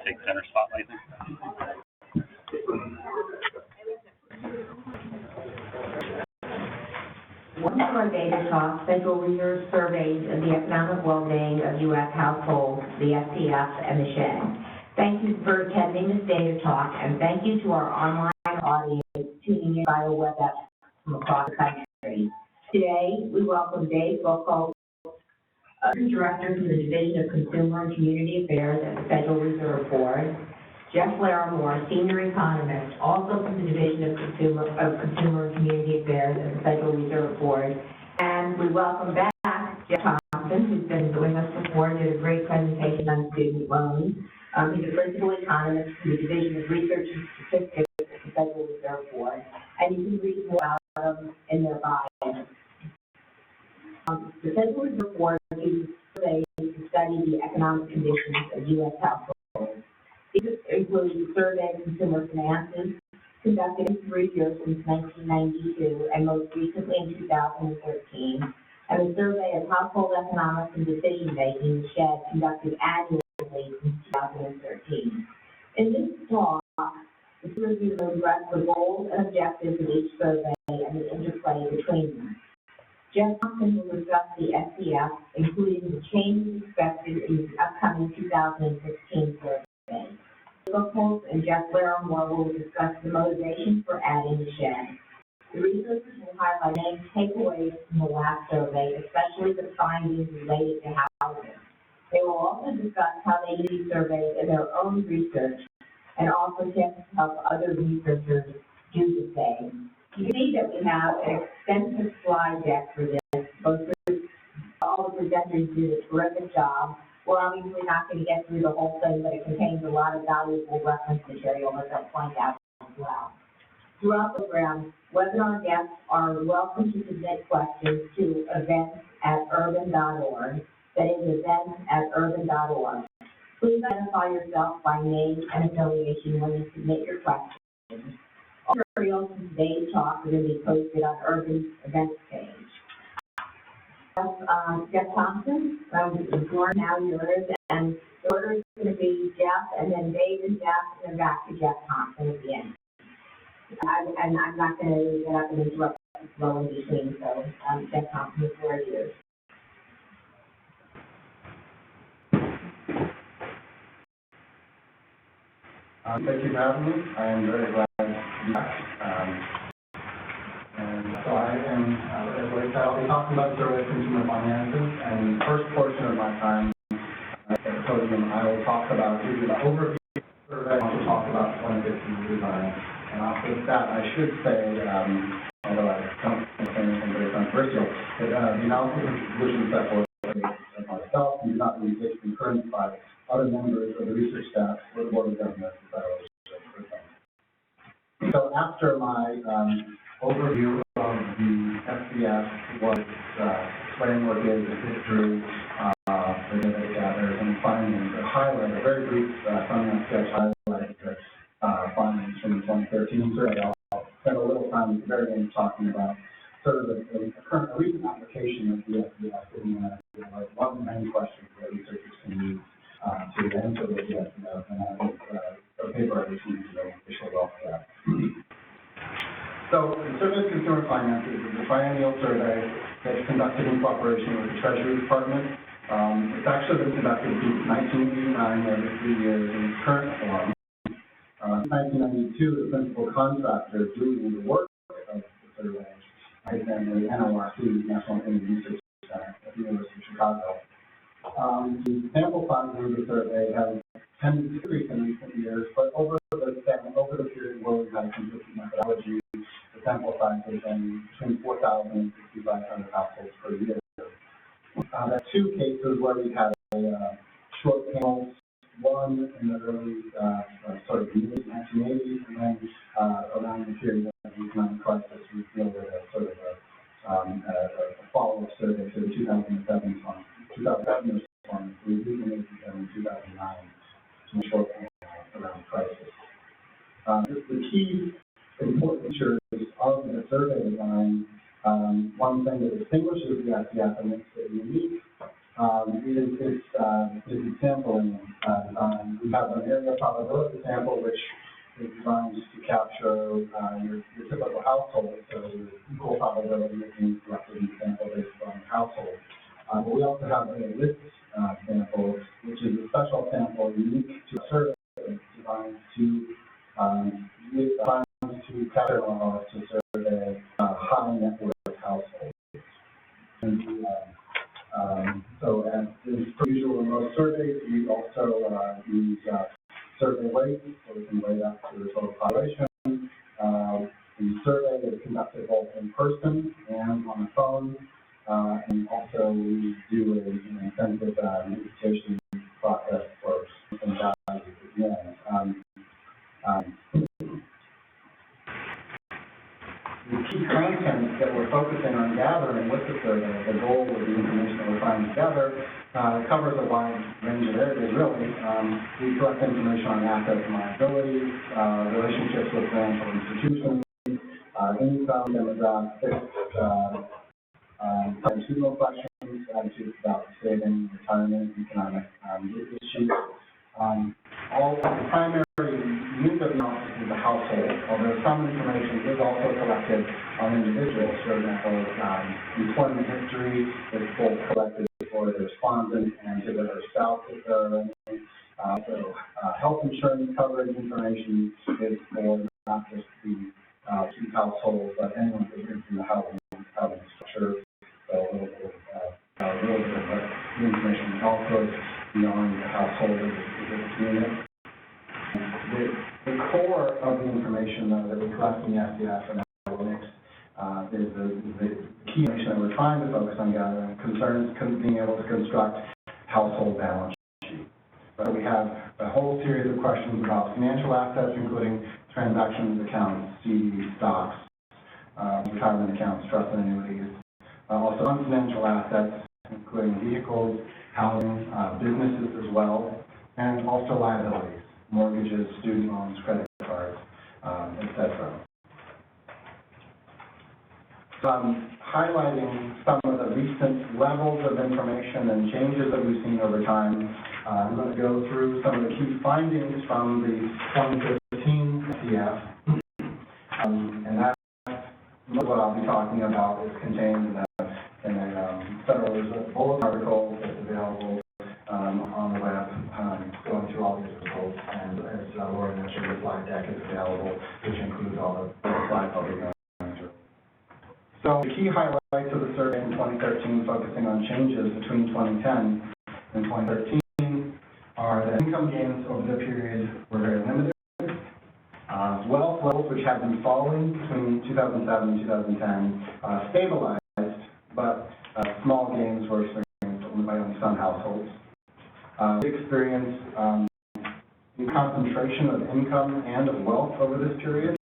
Take center spotlight there. Welcome to our data talk, Federal Reserve surveys of the economic well-being of U.S. households, the FCF, and the SHED. Thank you for attending this data talk, and thank you to our online audience tuning in via WebEx from across the country. Today, we welcome Dave Buchholz, Director for the Division of Consumer and Community Affairs at the Federal Reserve Board, Jeff Larrimore, Senior Economist, also from the Division of Consumer and Community Affairs at the Federal Reserve Board, and we welcome back Jeff Thompson, who's been with us before, did a great presentation on student loans. He's a principal economist for the Division of Research and Statistics at the Federal Reserve Board, and you can read more about them in their bio. The Federal Reserve Board uses surveys to study the economic conditions of U.S. households. These include the survey of consumer finances, conducted in 3 years since 1992, and most recently in 2013, and the survey of household economics and decision-making, the SHED, conducted annually since 2013. In this talk, the review will address the goals and objectives of each survey and the interplay between them. Jeff Thompson will discuss the SCF, including the changes expected in the upcoming 2016 survey. Buchholz and Jeff Larrimore will discuss the motivation for adding the SHED. The researchers will highlight main takeaways from the last survey, especially the findings related to housing. They will also discuss how they use these surveys in their own research and also attempt to help other researchers do the same. You see that we have an extensive slide deck for this. All the presenters did a terrific job. We're obviously not going to get through the whole thing, but it contains a lot of valuable reference material, as I'll point out as well. Throughout the program, webinar guests are welcome to submit questions to events@urban.org. That is events@urban.org. Please identify yourself by name and affiliation when you submit your questions. All materials from today's talk are going to be posted on Urban's events page. Jeff Thompson, the floor now yours, and the order is going to be Jeff, and then Dave and Jeff, and then back to Jeff Thompson at the end. And I'm not going to get up and interrupt the flow in between, so Jeff Thompson, the floor is yours. Thank you for having me. I am very glad to be back. And so I am, as Blake said, I'll be talking about survey of consumer finances. And the first portion of my time at the podium, I will talk about, give you the overview of the survey, and also talk about 2015 design. And after that, I should say, although I don't think anything very controversial, that the analysis and solutions set forth by myself do not be concurrence by other members of the research staff or the Board of Governors of the Federal Reserve. So after my overview of the FCS what framework is, the history, the data gathers and findings that highlight a very brief thumbnail sketch highlight the findings from the 2013 survey. I'll spend a little time at the very end talking about sort of a recent application of the SDS in like one of the main questions that researchers can use to answer the SDS, and that is a paper I received today, official wealth gap. So, the Survey of Consumer Finances is a triennial survey that's conducted in cooperation with the Treasury Department. It's actually been conducted since 1989, every 3 years, in its current form. In 1992, the principal contractor doing the work of the survey has been the NORC, National Opinion Research Center at the University of Chicago. The sample sizes of the survey have tended to decrease in recent years, but over the period where we've had a consistent methodology, the sample size has been between 4,000 and 6,500 households per year. There are two cases where we had short panels, one in the early sort of mid-1980s, and then around the period of the economic crisis, we feel that a sort of a follow-up survey to the 2007 response, we recently did in 2009, some short panels around crisis. The key important features of the survey design, one thing that distinguishes the SDS and makes it unique is its sampling design. We have an area probability sample, which is designed to capture your typical household, so there's equal probability of being selected in the sample based on household. But we also have a list sample, which is a special sample unique to a survey designed to capture or to survey high net worth households. And so, as is usual in most surveys, we also use survey weights, so we can weight up to the total population. The survey is conducted both in person and on the phone, and also we do an intensive notification process for some values at the end. The key content that we're focusing on gathering with the survey, the goal of the information that we're trying to gather, covers a wide range of areas, really. We collect information on assets and liabilities, relationships with financial institutions, income, demographics, attitudinal questions, attitudes about saving, retirement, economic issues. All the primary use of analysis is the household, although some information is also collected on individuals. For example, employment history is both collected for the respondent and to their spouse if there are any. So health insurance coverage information is for not just the two households, but anyone who's in the housing structure. So a little bit of the information also beyond the household is its unit. The core of the information that we collect in the SDS and analytics is the key information that we're trying to focus on gathering concerns being able to construct household balance sheets. So we have a whole series of questions about financial assets, including transactions accounts, CDs, stocks, retirement accounts, trust and annuities. Also non-financial assets, including vehicles, housing, businesses as well, and also liabilities, mortgages, student loans, credit cards, etc. Highlighting some of the recent levels of information and changes that we've seen over time. I'm going to go through some of the key findings from the 2015 CF, and that's what I'll be talking about is contained in a Federal Reserve Bulletin article that's available on the web, going through all these results, and as Laura mentioned, the slide deck is available, which includes all the slides I'll be going through. So the key highlights of the survey in 2013, focusing on changes between 2010 and 2013, are that income gains over the period were very limited. Wealth levels, which had been falling between 2007 and 2010, stabilized, but small gains were experienced only by some households. We experienced concentration of income and of wealth over this period.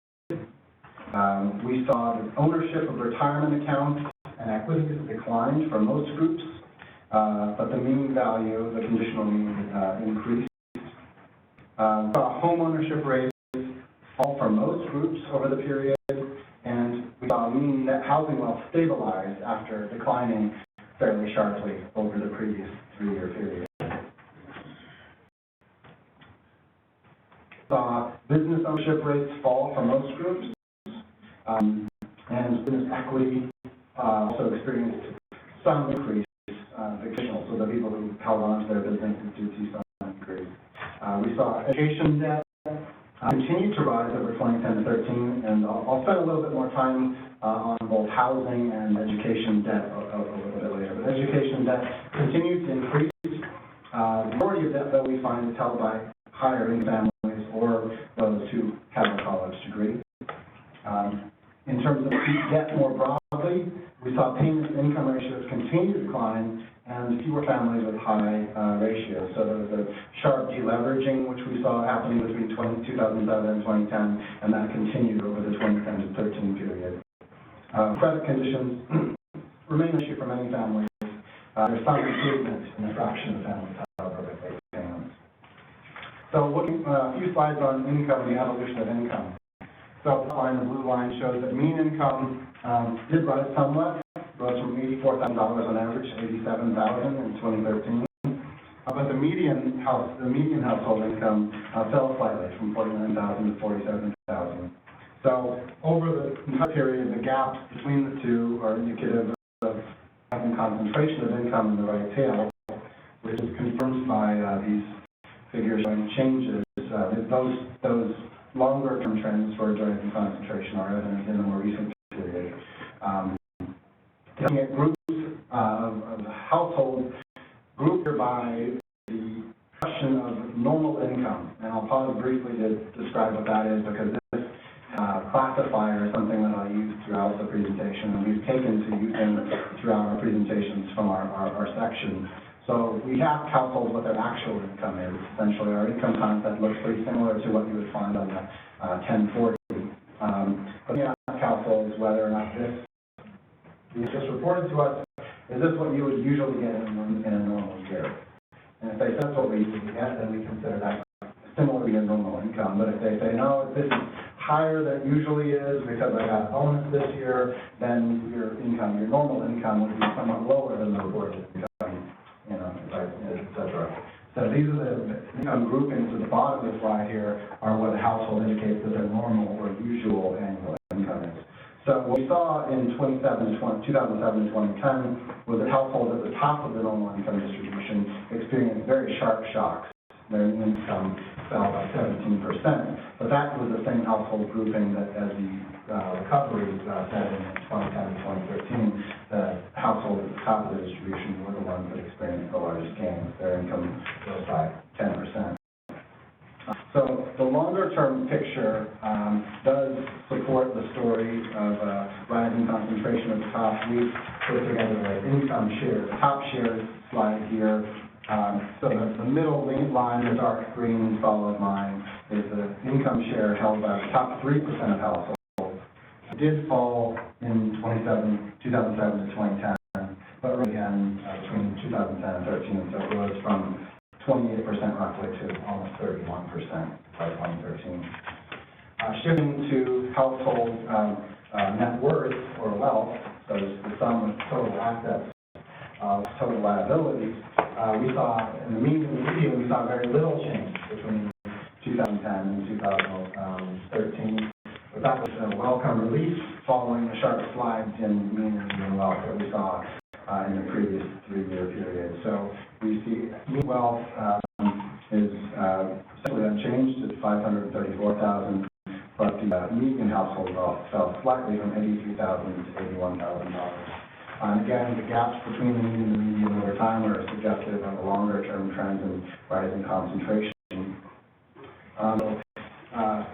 We saw the ownership of retirement accounts and equities declined for most groups, but the mean value, the conditional mean, increased. Saw homeownership rates fall for most groups over the period, and we saw mean net housing wealth stabilize after declining fairly sharply over the previous 3-year period. Saw business ownership rates fall for most groups, and business equity also experienced some increase, fictional, so the people who held on to their businesses due to some increase. We saw education debt continue to rise over 2010 to 13, and I'll spend a little bit more time on both housing and education debt a little bit later. But education debt continued to increase. The majority of debt that we find is held by higher income families or those who have a college degree. In terms of debt more broadly, we saw payment-to-income ratios continue to decline and fewer families with high ratios. So there was a sharp deleveraging, which we saw happening between 2007 and 2010, and that continued over the 2010 to 13 period. Credit conditions remain an issue for many families. There's some improvement in the fraction of families who have perfect payments. So looking a few slides on income and the evolution of income. So the blue line shows that mean income did rise somewhat, rose from $84,000 on average to $87,000 in 2013. But the median household income fell slightly from $49,000 to $47,000. So over the entire period, the gaps between the two are indicative of having concentration of income in the right tail, which is confirmed by these figures showing changes. Those longer-term trends for joint concentration are evident in the more recent period. Looking at groups of households grouped by the question of normal income, and I'll pause briefly to describe what that is, because this classifier is something that I'll use throughout the presentation, and we've taken to using throughout our presentations from our section. So we ask households what their actual income is. Essentially, our income concept looks pretty similar to what you would find on the 1040. But we ask households whether or not this is just reported to us, is this what you would usually get in a normal year? And if they say that's what we usually get, then we consider that similar to your normal income. But if they say, no, this is higher than it usually is because I got a bonus this year, then your normal income would be somewhat lower than the reported income. Etc. So these are the income groupings at the bottom of the slide here are what a household indicates that their normal or usual annual income is. So what we saw in 2007 to 2010 was that households at the top of the normal income distribution experienced very sharp shocks. Their income fell by 17%, but that was the same household grouping that as the recovery said in 2010 to 2013, the households at the top of the distribution were the ones that experienced the largest gains. Their income rose by 10%. So the longer-term picture does support the story of rising concentration at the top. We've put together the income share, the top share slide here. So the middle line, the dark green solid line, is the income share held by the top 3% of households. It did fall in 2007 to 2010, but again between 2010 and 13, so it rose from 28% roughly to almost 31% by 2013. Shifting to household net worth or wealth, so the sum of total assets of total liabilities, we saw in the median we saw very little change between 2010 and 2013. But that was a welcome relief following the sharp slides in mean and median wealth that we saw in the previous 3-year period. So we see mean wealth is essentially unchanged at $534,000, but the median household wealth fell slightly from $83,000 to $81,000. And again, the gaps between the mean and the median over time are suggestive of a longer-term trend in rising concentration.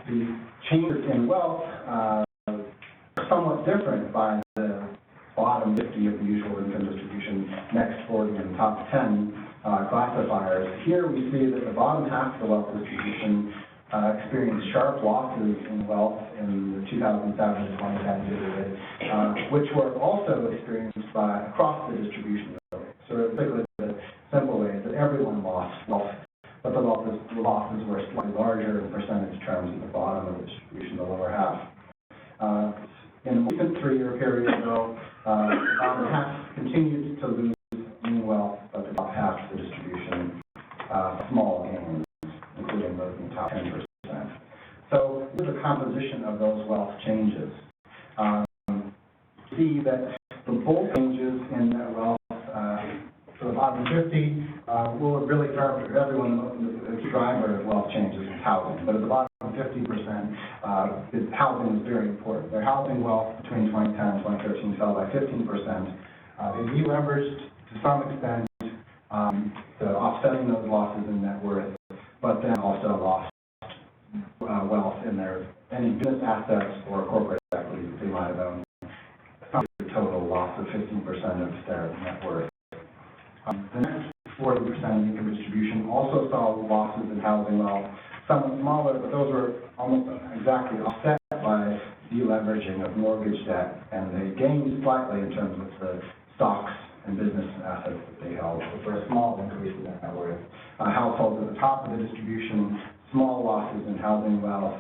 The changes in wealth are somewhat different by the bottom 50 of the usual income distribution, next 40, and top 10 classifiers. Here we see that the bottom half of the wealth distribution experienced sharp losses in wealth in the 2007 to 2010 period, which were also experienced across the distribution. So basically, the simple way is that everyone lost wealth, but the losses were slightly larger in percentage terms at the bottom of the distribution, the lower half. In the recent 3-year period, though, the bottom half continued to lose new wealth, but the top half of the distribution, small gains, including those in the top 10%. So the composition of those wealth changes. See that the bulk changes in net wealth for the bottom 50 will really drive everyone. The driver of wealth changes is housing, but at the bottom 50%, housing is very important. Their housing wealth between 2010 and 2013 fell by 15%. They deleveraged to some extent, to offsetting those losses in net worth, but then also lost wealth in any business assets or corporate equity that they might have owned. A total loss of 15% of their net worth. The next 40% of income distribution also saw losses in housing wealth, somewhat smaller, but those were almost exactly offset by deleveraging of mortgage debt, and they gained slightly in terms of the stocks and business assets that they held, for a small increase in their net worth. Households at the top of the distribution, small losses in housing wealth,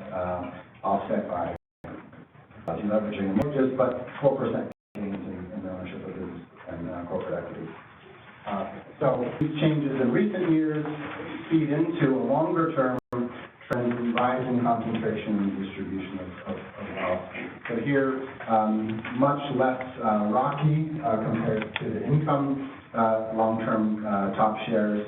offset by deleveraging of mortgages, but 4% gains in the ownership of business and corporate equity. So these changes in recent years feed into a longer-term trend in rising concentration and distribution of wealth. So here, much less rocky compared to the income long-term top shares.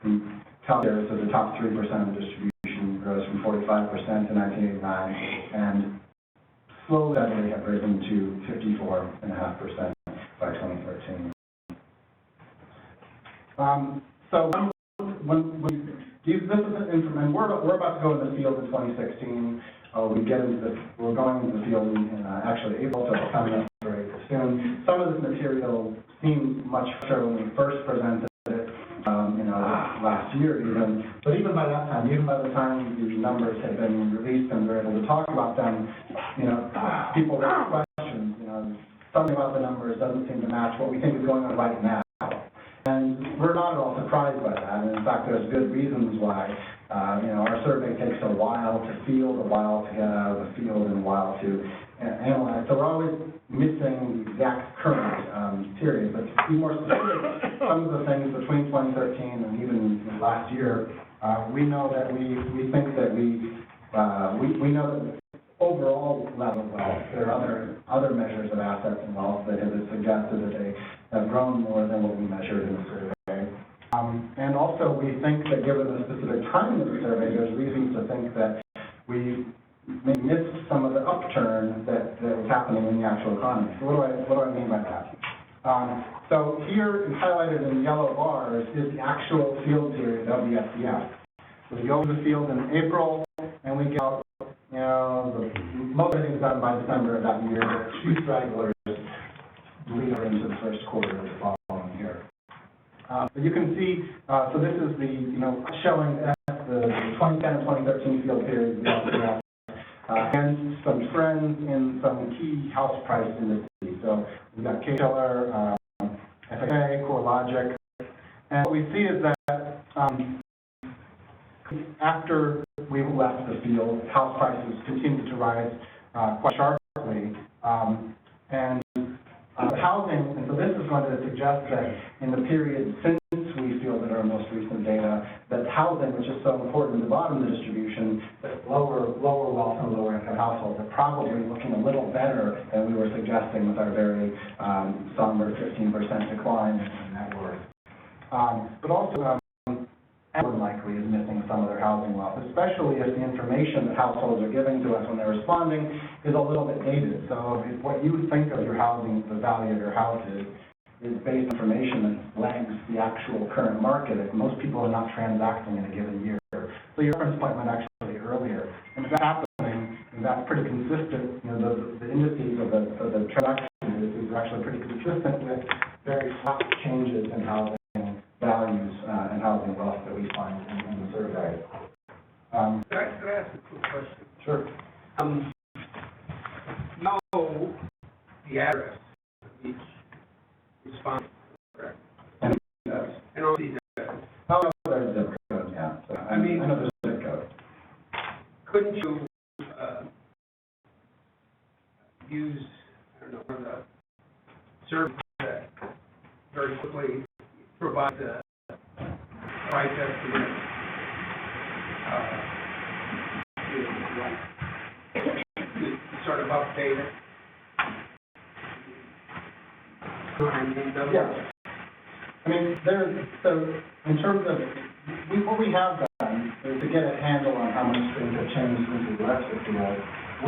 The top shares of the top 3% of the distribution rose from 45% in 1989, and slowly have risen to 54.5% by 2013. So when we use this as an information, we're about to go in the field in 2016. We're going into the field in actually April, so it's coming up very soon. Some of this material seemed much fresher when we first presented it, last year even. But even by that time, even by the time these numbers had been released and we were able to talk about them, people raise questions. Something about the numbers doesn't seem to match what we think is going on right now. And we're not at all surprised by that. And in fact, there's good reasons why. Our survey takes a while to field, a while to get out of the field, and a while to analyze. So we're always missing the exact current period. But to be more specific, some of the things between 2013 and even last year, we know that we think that we know that the overall level of wealth, there are other measures of assets and wealth that have suggested that they have grown more than what we measured in the survey. And also, we think that given the specific time of the survey, there's reasons to think that we may miss some of the upturn that was happening in the actual economy. So what do I mean by that? So here, highlighted in yellow bars, is the actual field period of the SDF. So we go to the field in April, and we get out, most of it is done by December of that year, but 2 stragglers bleed into the first quarter of the following year. But you can see, so this is the, showing the 2010 and 2013 field period, and some trends in some key house price indices. So we've got Case-Shiller, FHA, CoreLogic, and what we see is that after we left the field, house prices continued to rise quite sharply, and housing, and so this is going to suggest that in the period since we fielded our most recent data, that housing, which is so important at the bottom of the distribution, that lower wealth and lower income households are probably looking a little better than we were suggesting with our very somber 15% decline in net worth. But also, everyone likely is missing some of their housing wealth, especially if the information that households are giving to us when they're responding is a little bit dated. So if what you think of your housing, the value of your house is based on information that lags the actual current market, if most people are not transacting in a given year. So your reference point went actually earlier. And if that's happening, and that's pretty consistent, the indices of the transaction indices are actually pretty consistent with very flat changes in housing values and housing wealth that we find in the survey. Could I ask a quick question? Sure. Know the address of each respondent, correct? And And all these addresses. oh, there's a zip code, yeah. So, I mean- I know there's a zip code. Couldn't you use, I don't know, one of the services that very quickly provide the price estimate, to sort of update it? Yeah. I mean, so in terms of, what we have done is to get a handle on how much things have changed since we left the field.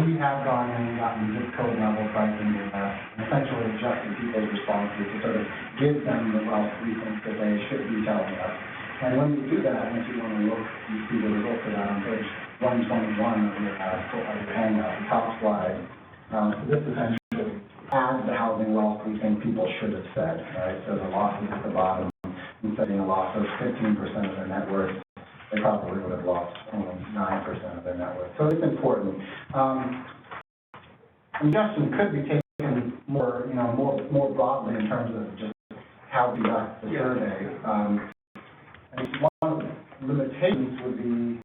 We have gone and gotten zip code level pricing data and essentially adjusted people's responses to sort of give them the wealth we think that they should be telling us. And when we do that, if you want to look, you see the results of that on page 121 of your handout, the top slide. So this essentially adds the housing wealth we think people should have said, right? So the losses at the bottom, instead of a loss of 15% of their net worth, they probably would have lost only 9% of their net worth. So it's important. Ingestion could be taken more broadly in terms of just how we conduct the survey. And one of the limitations would be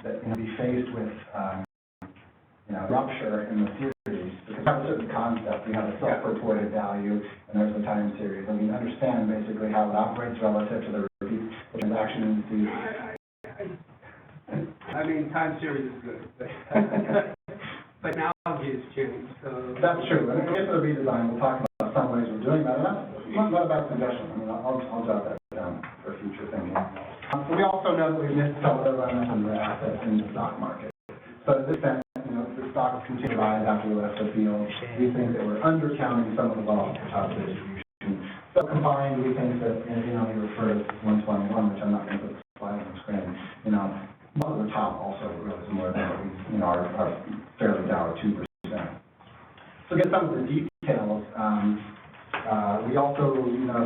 that be faced with rupture in the series, because we have a certain concept, we have a self-reported value, and there's a time series, and we understand basically how it operates relative to the repeat transaction indices. I mean, time series is good, but technology has changed, so... That's true, and in the case of the redesign, we'll talk about some ways of doing that, and that's not a bad suggestion. I mean, I'll jot that down for future thinking. So we also know that we missed some of the runs on the assets in the stock market. So to this extent, the stocks continue to rise after we left the field. We think that we're undercounting some of the wealth at the top of the distribution. So combined, we think that, you refer to 121, which I'm not going to put the slide on the screen, one of the top also really is more than what we, are fairly down 2%. So get some of the details. We also,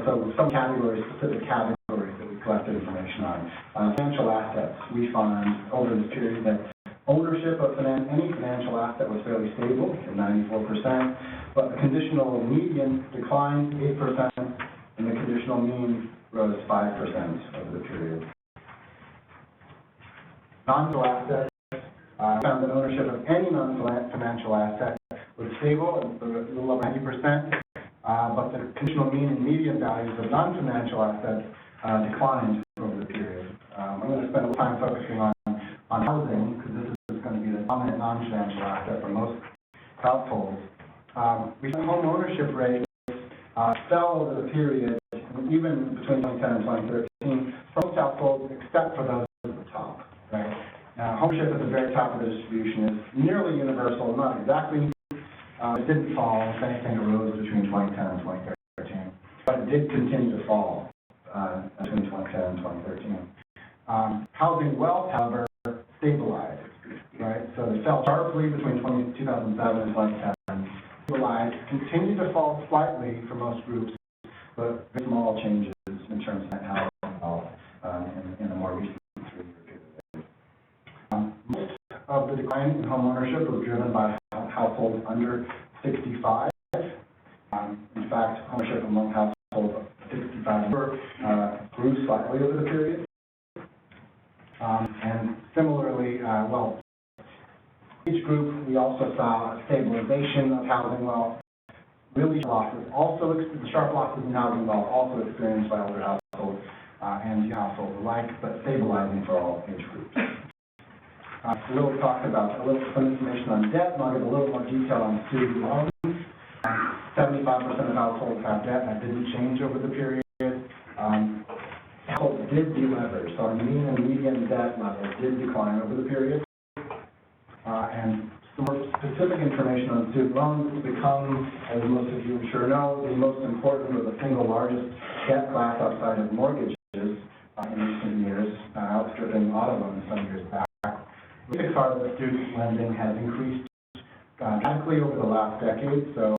so some categories, specific categories that we collected information on. Financial assets, we found over this period that ownership of any financial asset was fairly stable at 94%, but the conditional median declined 8%, and the conditional mean rose 5% over the period. Non-financial assets, found that ownership of any non-financial asset was stable at a little over 90%, but the conditional mean and median values of non-financial assets declined over the period. I'm going to spend a little time focusing on housing, because this is going to be the dominant non-financial asset for most households. We saw home ownership rates fell over the period, even between 2010 and 2013, for most households except for those at the top. Right? Now, ownership at the very top of the distribution is nearly universal, not exactly. It didn't fall. If anything, it rose between 2010 and 2013. But it did continue to fall between 2010 and 2013. Housing wealth, however, stabilized, right? So it fell sharply between 2007 and 2010. Stabilized, continued to fall slightly for most groups, but very small changes in terms of net housing wealth in the more recent 3-year period. Most of the decline in home ownership was driven by households under 65. In fact, ownership among households of 65 grew slightly over the period. And similarly, each group, we also saw a stabilization of housing wealth. Really sharp losses in housing wealth also experienced by older households and young households alike, but stabilizing for all age groups. We'll talk about some information on debt, and I'll give a little more detail on student loans. 75% of households have debt, and that didn't change over the period. Households did deleverage, so our mean and median debt levels did decline over the period. And some more specific information on student loans has become, as most of you I'm sure know, the most important or the single largest debt class outside of mortgages in recent years, outstripping auto loans some years back. The big part of the student lending has increased dramatically over the last decade, so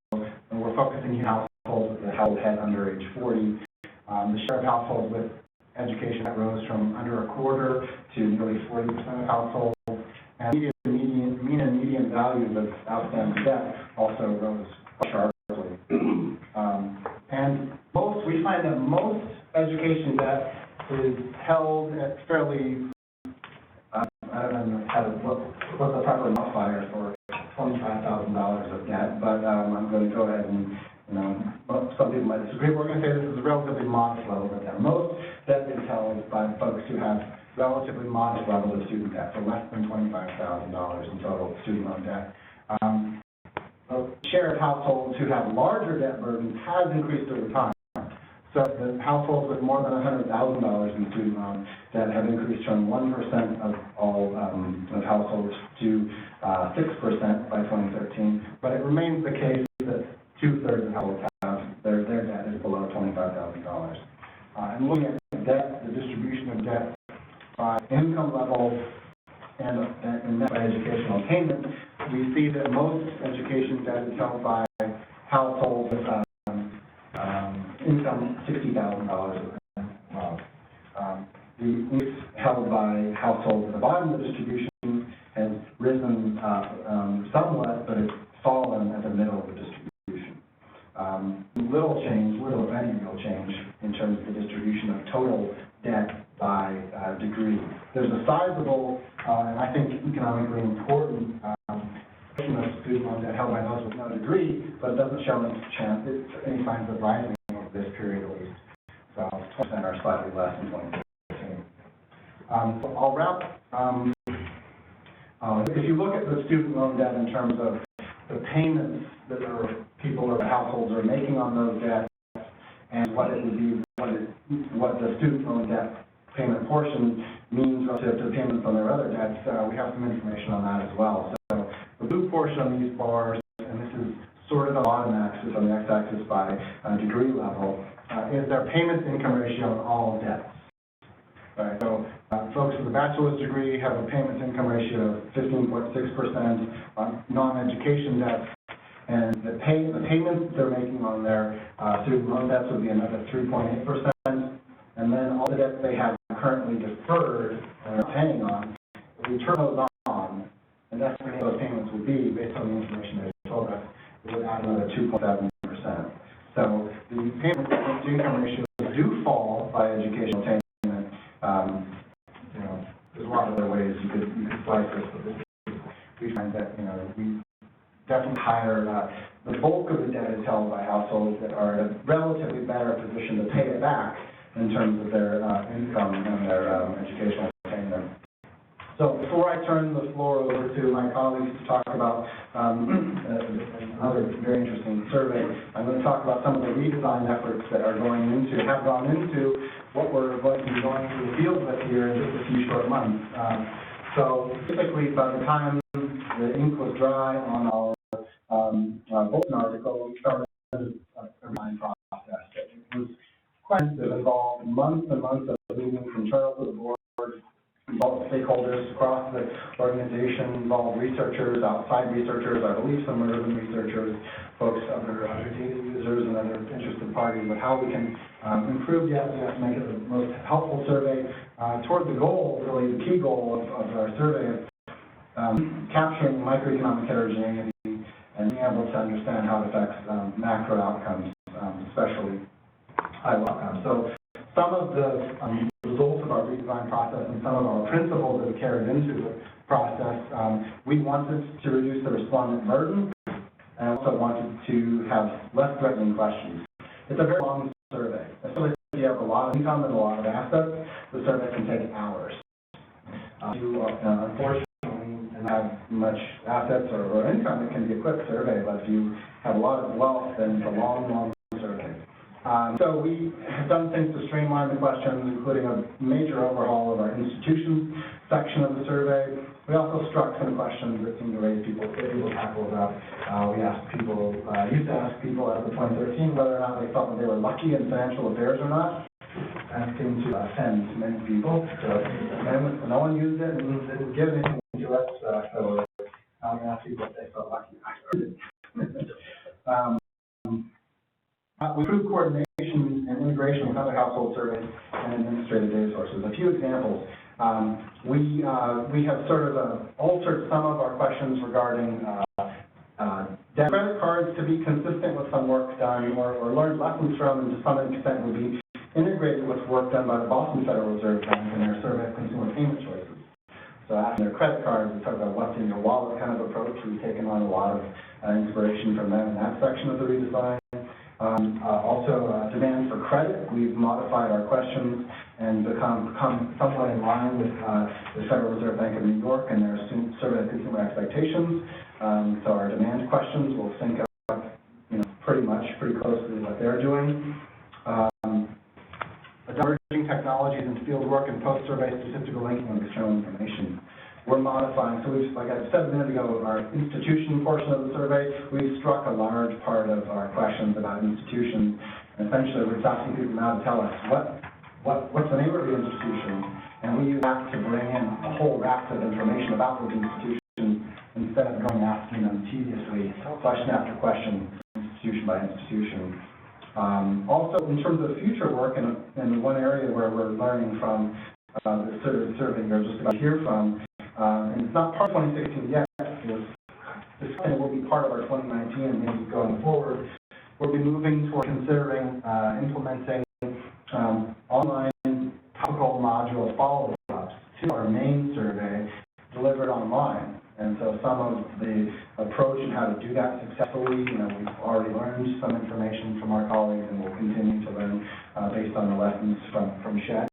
we're focusing on households with a household head under age 40. The share of households with education debt rose from under a quarter to nearly 40% of households, and median values of outstanding debt also rose sharply. And we find that most education debt is held at fairly, I don't know what the proper modifier for $25,000 of debt, but I'm going to go ahead and, some people might disagree. We're going to say this is a relatively modest level of debt. Most debt is held by folks who have relatively modest levels of student debt, so less than $25,000 in total student loan debt. The share of households who have larger debt burdens has increased over time. So the households with more than $100,000 in student loan debt have increased from 1% of all of households to 6% by 2013. But it remains the case that 2/3 of households have their debt is below $25,000. And looking at debt, the distribution of debt by income level and net by educational attainment, we see that most education debt is held by households with income $60,000 and above. The increase held by households at the bottom of the distribution has risen somewhat, but it's fallen at the middle of the distribution. Little if any real change in terms of the distribution of total debt by degree. There's a sizable, and I think economically important, portion of student loan debt held by those with no degree, but it doesn't show any signs of rising over this period at least. So 20% or slightly less in 2015. I'll wrap. If you look at the student loan debt in terms of the payments that people or households are making on those debts, and what it would be, what the student loan debt payment portion means relative to the payments on their other debts, we have some information on that as well. So the blue portion of these bars, and this is sorted on the bottom axis, on the x-axis by degree level, is their payment-to-income ratio on all debts. All right, so folks with a bachelor's degree have a payment-to-income ratio of 15.6% on non-education debts, and the payments they're making on their student loan debts would be another 3.8%, and then all the debts they have currently deferred and are paying on, if we turn those on, and that's what those payments would be based on the information they told us, it would add another 2.7%. So the payment-to-income ratios do fall by educational attainment. There's a lot of other ways you could slice this, but we find that we definitely higher. The bulk of the debt is held by households that are in a relatively better position to pay it back in terms of their income and their educational attainment. So before I turn the floor over to my colleagues to talk about another very interesting survey, I'm going to talk about some of the redesign efforts that have gone into what we're going to be going through the field with here in just a few short months. So typically, by the time the ink was dry on our Bolton article, we started a redesign process. It was quite extensive, involved months and months of meetings from Charles to the board, involved stakeholders across the organization, involved researchers, outside researchers, I believe some urban researchers, folks, other data users and other interested parties, but how we can improve the SDS, make it the most helpful survey toward the goal, really the key goal of our survey, of capturing microeconomic heterogeneity and being able to understand how it affects macro outcomes, especially high outcomes. So some of the results of our redesign process and some of our principles that we carried into the process, we wanted to reduce the respondent burden and also wanted to have less threatening questions. It's a very long survey. Especially if you have a lot of income and a lot of assets, the survey can take hours. Unfortunately, have much assets or income, it can be a quick survey, but if you have a lot of wealth, then it's a long survey. So we have done things to streamline the questions, including a major overhaul of our institutions section of the survey. We also struck some questions that seemed to raise people's hackles up. We asked people, used to ask people after 2013 whether or not they felt that they were lucky in financial affairs or not. And seemed to offend many people. So no one used it and didn't give anything to us. So I'm going to ask people if they felt lucky. We improved coordination and integration with other household surveys and administrative data sources. A few examples. We have sort of altered some of our questions regarding credit cards to be consistent with some work done or learned lessons from, and to some extent would be integrated with work done by the Boston Federal Reserve Bank in their survey of consumer payment choices. So after their credit cards, we talk about what's in your wallet kind of approach. We've taken on a lot of inspiration from them in that section of the redesign. Also, demand for credit. We've modified our questions and become somewhat in line with the Federal Reserve Bank of New York and their survey of consumer expectations. So our demand questions will sync up, pretty closely with what they're doing. Emerging technologies in field work and post-survey statistical linking of external information. We're modifying, so we've, like I said a minute ago, our institution portion of the survey, we've struck a large part of our questions about institutions. And essentially, we're asking people now to tell us what's the name of the institution, and we use that to bring in a whole raft of information about those institutions instead of asking them tediously, question after question, institution by institution. Also, in terms of future work, and one area where we're learning from the survey you're just about to hear from, and it's not part of 2016 yet, this will be part of our 2019 and maybe going forward. We'll be moving toward considering implementing online topical module follow-ups to our main survey delivered online. And so some of the approach and how to do that successfully, we've already learned some information from our colleagues, and we'll continue to learn based on the lessons from SHED.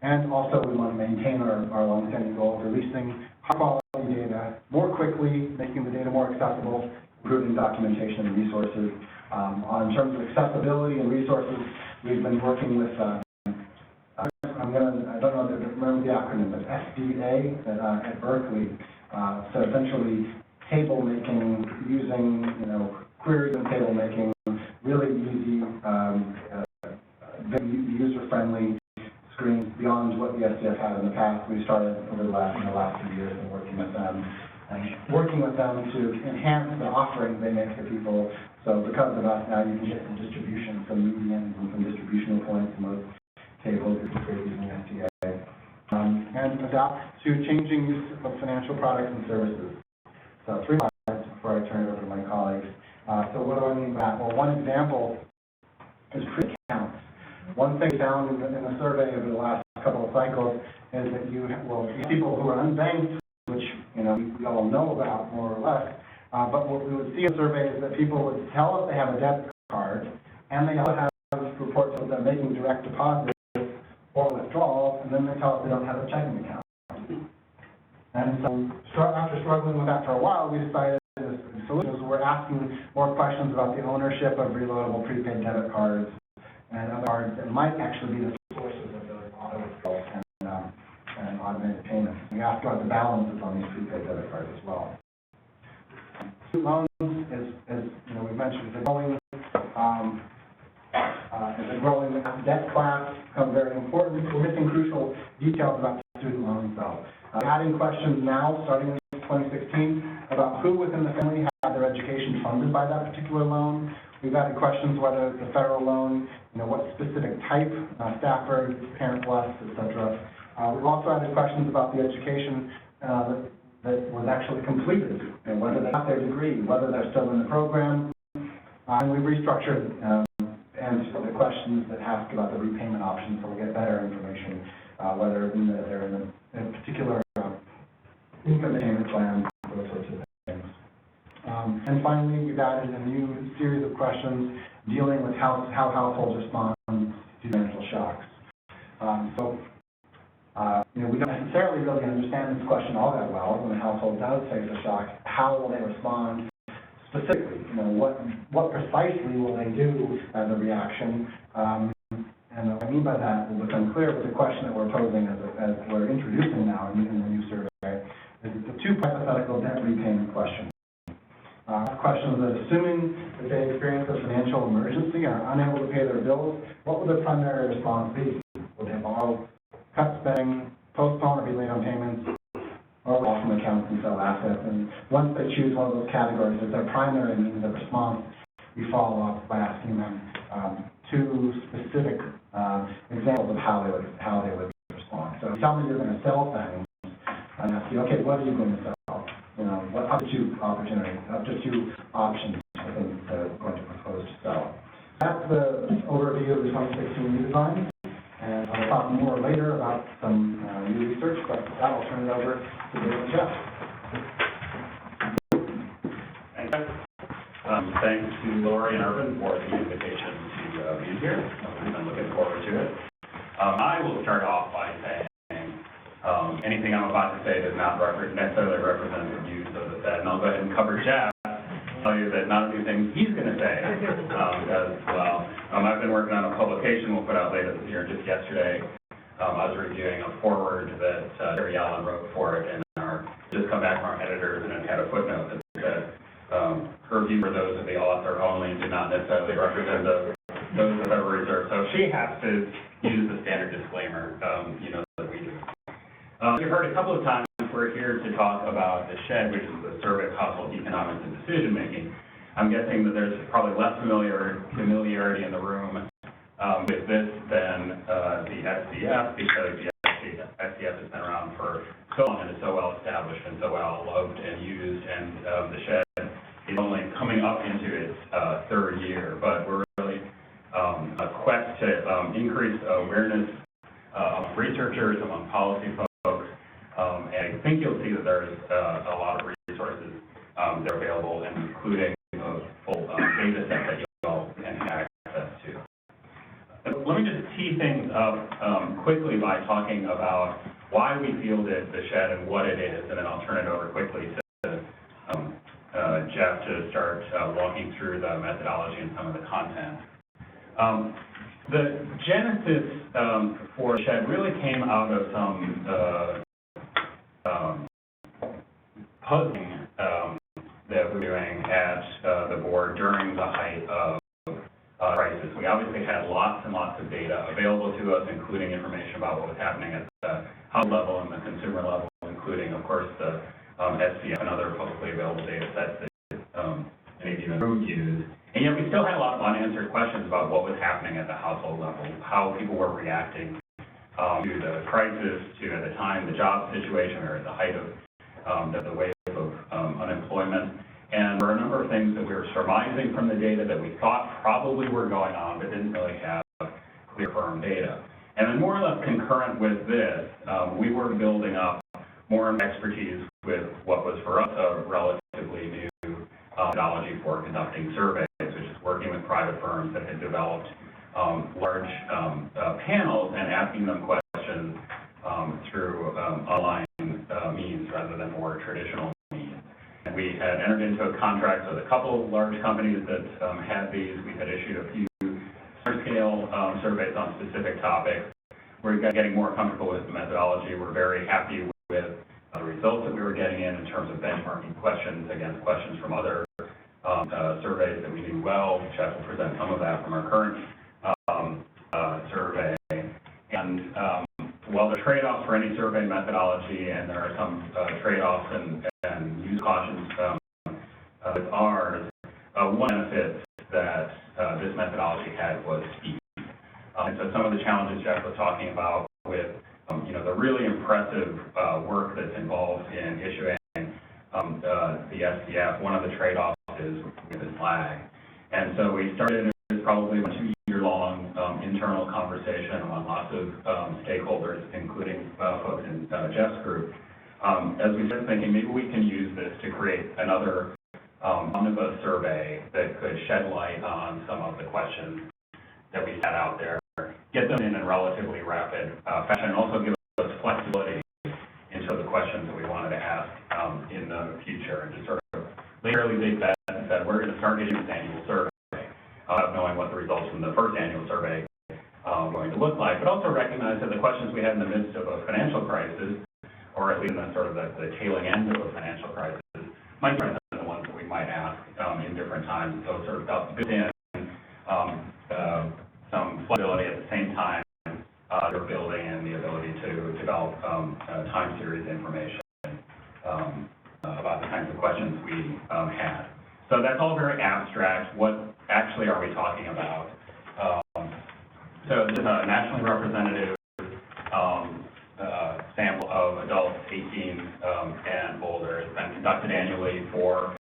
And also, we want to maintain our long-standing goal of releasing high-quality data more quickly, making the data more accessible, improving documentation and resources. In terms of accessibility and resources, we've been working with I don't know if you remember the acronym, but SDA at Berkeley. So essentially, table making using queries and table making, really easy, user-friendly screens beyond what the SDF had in the past. We started over the last few years and working with them to enhance the offerings they make to people. So because of us now, you can get some distribution, some medians, and some distributional points in those tables if you create using SDA. And adapt to changing use of financial products and services. So 3 slides before I turn it over to my colleagues. So what do I mean by that? Well, one example is pre-accounts. One thing found in the survey over the last couple of cycles is that people who are unbanked, which we all know about more or less, but what we would see in the survey is that people would tell us they have a debit card, and they also have reports of them making direct deposits or withdrawals, and then they tell us they don't have a checking account. And so after struggling with that for a while, we decided the solution was we're asking more questions about the ownership of reloadable prepaid debit cards and other cards that might actually be the sources of those auto withdrawals and automated payments. We asked about the balances on these prepaid debit cards as well. Student loans, as we mentioned, is a growing debt class, become very important. We're missing crucial details about student loans, though. Adding questions now, starting in 2016, about who within the family had their education funded by that particular loan. We've added questions whether it's a federal loan, what specific type, Stafford, Parent Plus, etc. We've also added questions about the education that was actually completed, and whether they got their degree, whether they're still in the program. And we restructured and the questions that ask about the repayment options, so we get better information, whether they're in a particular income payment plan, those sorts of things. And finally, we've added a new series of questions dealing with how households respond to financial shocks. We don't necessarily really understand this question all that well. When a household does face a shock, how will they respond? Specifically, what precisely will they do as a reaction? And what I mean by that will become clear with the question that we're posing as we're introducing now in the new survey. Is the 2 hypothetical debt repayment question. Questions that assuming that they experience a financial emergency and are unable to pay their bills, what would their primary response be? Will they borrow, cut spending, postpone or be late on payments, or off from accounts and sell assets? And once they choose one of those categories as their primary means of response, we follow up by asking them to specific examples of how they would respond. So if you tell me you're going to sell things, I ask you, okay, what are you going to sell? You know, what up to two opportunities, up to two options I think they're going to propose to sell. That's the overview of the 2016 redesign, and I'll talk more later about some new research, but with that I'll turn it over to Dave and Jeff. Thanks to Lori and Urban for the invitation to be here. We've been looking forward to it. I will start off by saying anything I'm about to say does not necessarily represent the views of the Fed, and I'll go ahead and cover Jeff. Tell you that none of the things he's going to say as well. I've been working on a publication we'll put out later this year. Just yesterday, I was reviewing a foreword that Terry Allen wrote for it, and just come back from our editors, and it had a footnote that said her views were those of the author only, did not necessarily represent those of the Federal Reserve. So she has to use the standard disclaimer, that we do. You've heard a couple of times we're here to talk about the SHED, which is the Survey of Household Economics and Decision-Making. I'm guessing that there's probably less familiarity in the room with this than the SCF, because the SCF has been around for so long and is so well established and so well loved and used, and the SHED is only coming up into its third year. But we're really a quest to increase awareness among researchers, among policy folks, and I think you'll see that there's a lot of resources that are available, including a full data set that you all can have access to. Let me just tee things up quickly by talking about why we fielded the SHED and what it is, and then I'll turn it over quickly to Jeff to start walking through the methodology and some of the content. The genesis for SHED really came out of some puzzling that we're doing at the board during the height of crisis. We obviously had lots and lots of data available to us, including information about what was happening at the household level and the consumer level, including, of course, the SCF and other publicly available data sets that any of you in the room use. And yet we still had a lot of unanswered questions about what was happening at the household level, how people were reacting to the crisis, to, at the time, the job situation, or at the height of the wave of unemployment. And there were a number of things that we were surmising from the data that we thought probably were going on, but didn't really have clear, firm data. And then more or less concurrent with this, we were building up more expertise with what was for us a relatively new methodology for conducting surveys, which is working with private firms that had developed large panels and asking them questions through online means rather than more traditional means. And we had entered into a contract with a couple of large companies that had these. We had issued a few scale surveys on specific topics. We're getting more comfortable with the methodology. We're very happy with the results that we were getting in terms of benchmarking questions against questions from other surveys that we do well. Jeff will present some of that from our current survey. And while there are trade-offs for any survey methodology, and there are some trade-offs and use cautions with ours, one benefit that this methodology had was speed. And so some of the challenges Jeff was talking about with the really impressive work that's involved in issuing the SCF, one of the trade-offs is with this lag. And so we started, it was probably a 2-year-long internal conversation among lots of stakeholders, including folks in Jeff's group, as we started thinking maybe we can use this to create another omnibus survey that could shed light on some of the questions that we had out there, get them in a relatively rapid fashion, and also give us flexibility into the questions that we wanted to ask in the future, and just sort of literally big bet and said, we're going to start getting this annual survey, knowing what the results from the first annual survey are going to look like, but also recognize that the questions we had in the midst of a financial crisis, or at least in the sort of the tailing end of a financial crisis, might be different than the ones that we might ask in different times. So sort of built in some flexibility at the same time, they're building in the ability to develop time series information about the kinds of questions we had. So that's all very abstract. What actually are we talking about? just a nationally representative sample of adults 18 and older. It's been conducted annually for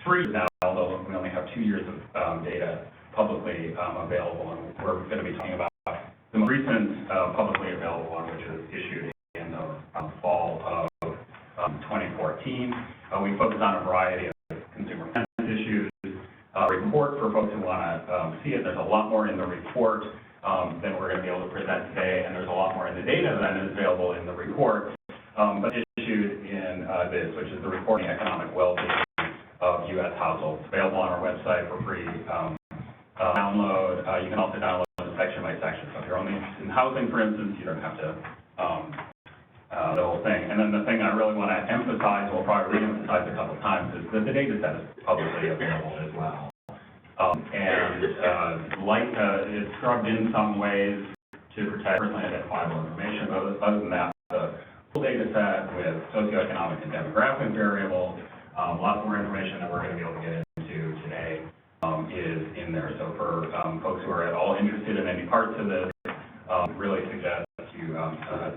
3 years now, although we only have 2 years of data publicly available, and we're going to be talking about the most recent publicly available one, which was issued in the fall of 2014. We focus on a variety of consumer finance issues. Report for folks who want to see it. There's a lot more in the report than we're going to be able to present today, and there's a lot more in the data than is available in the report, but issued in this, which is the Reporting Economic Well-Being of U.S. Households. Available on our website for free download. You can also download it section by section. So if you're only interested in housing, for instance, you don't have to the whole thing. And then the thing I really want to emphasize, we'll probably re-emphasize a couple times, is that the data set is publicly available as well. It's scrubbed in some ways to protect personally identifiable information, but other than that, the full data set with socioeconomic and demographic variables, lots more information that we're going to be able to get into today is in there. So for folks who are at all interested in any parts of this, really suggest you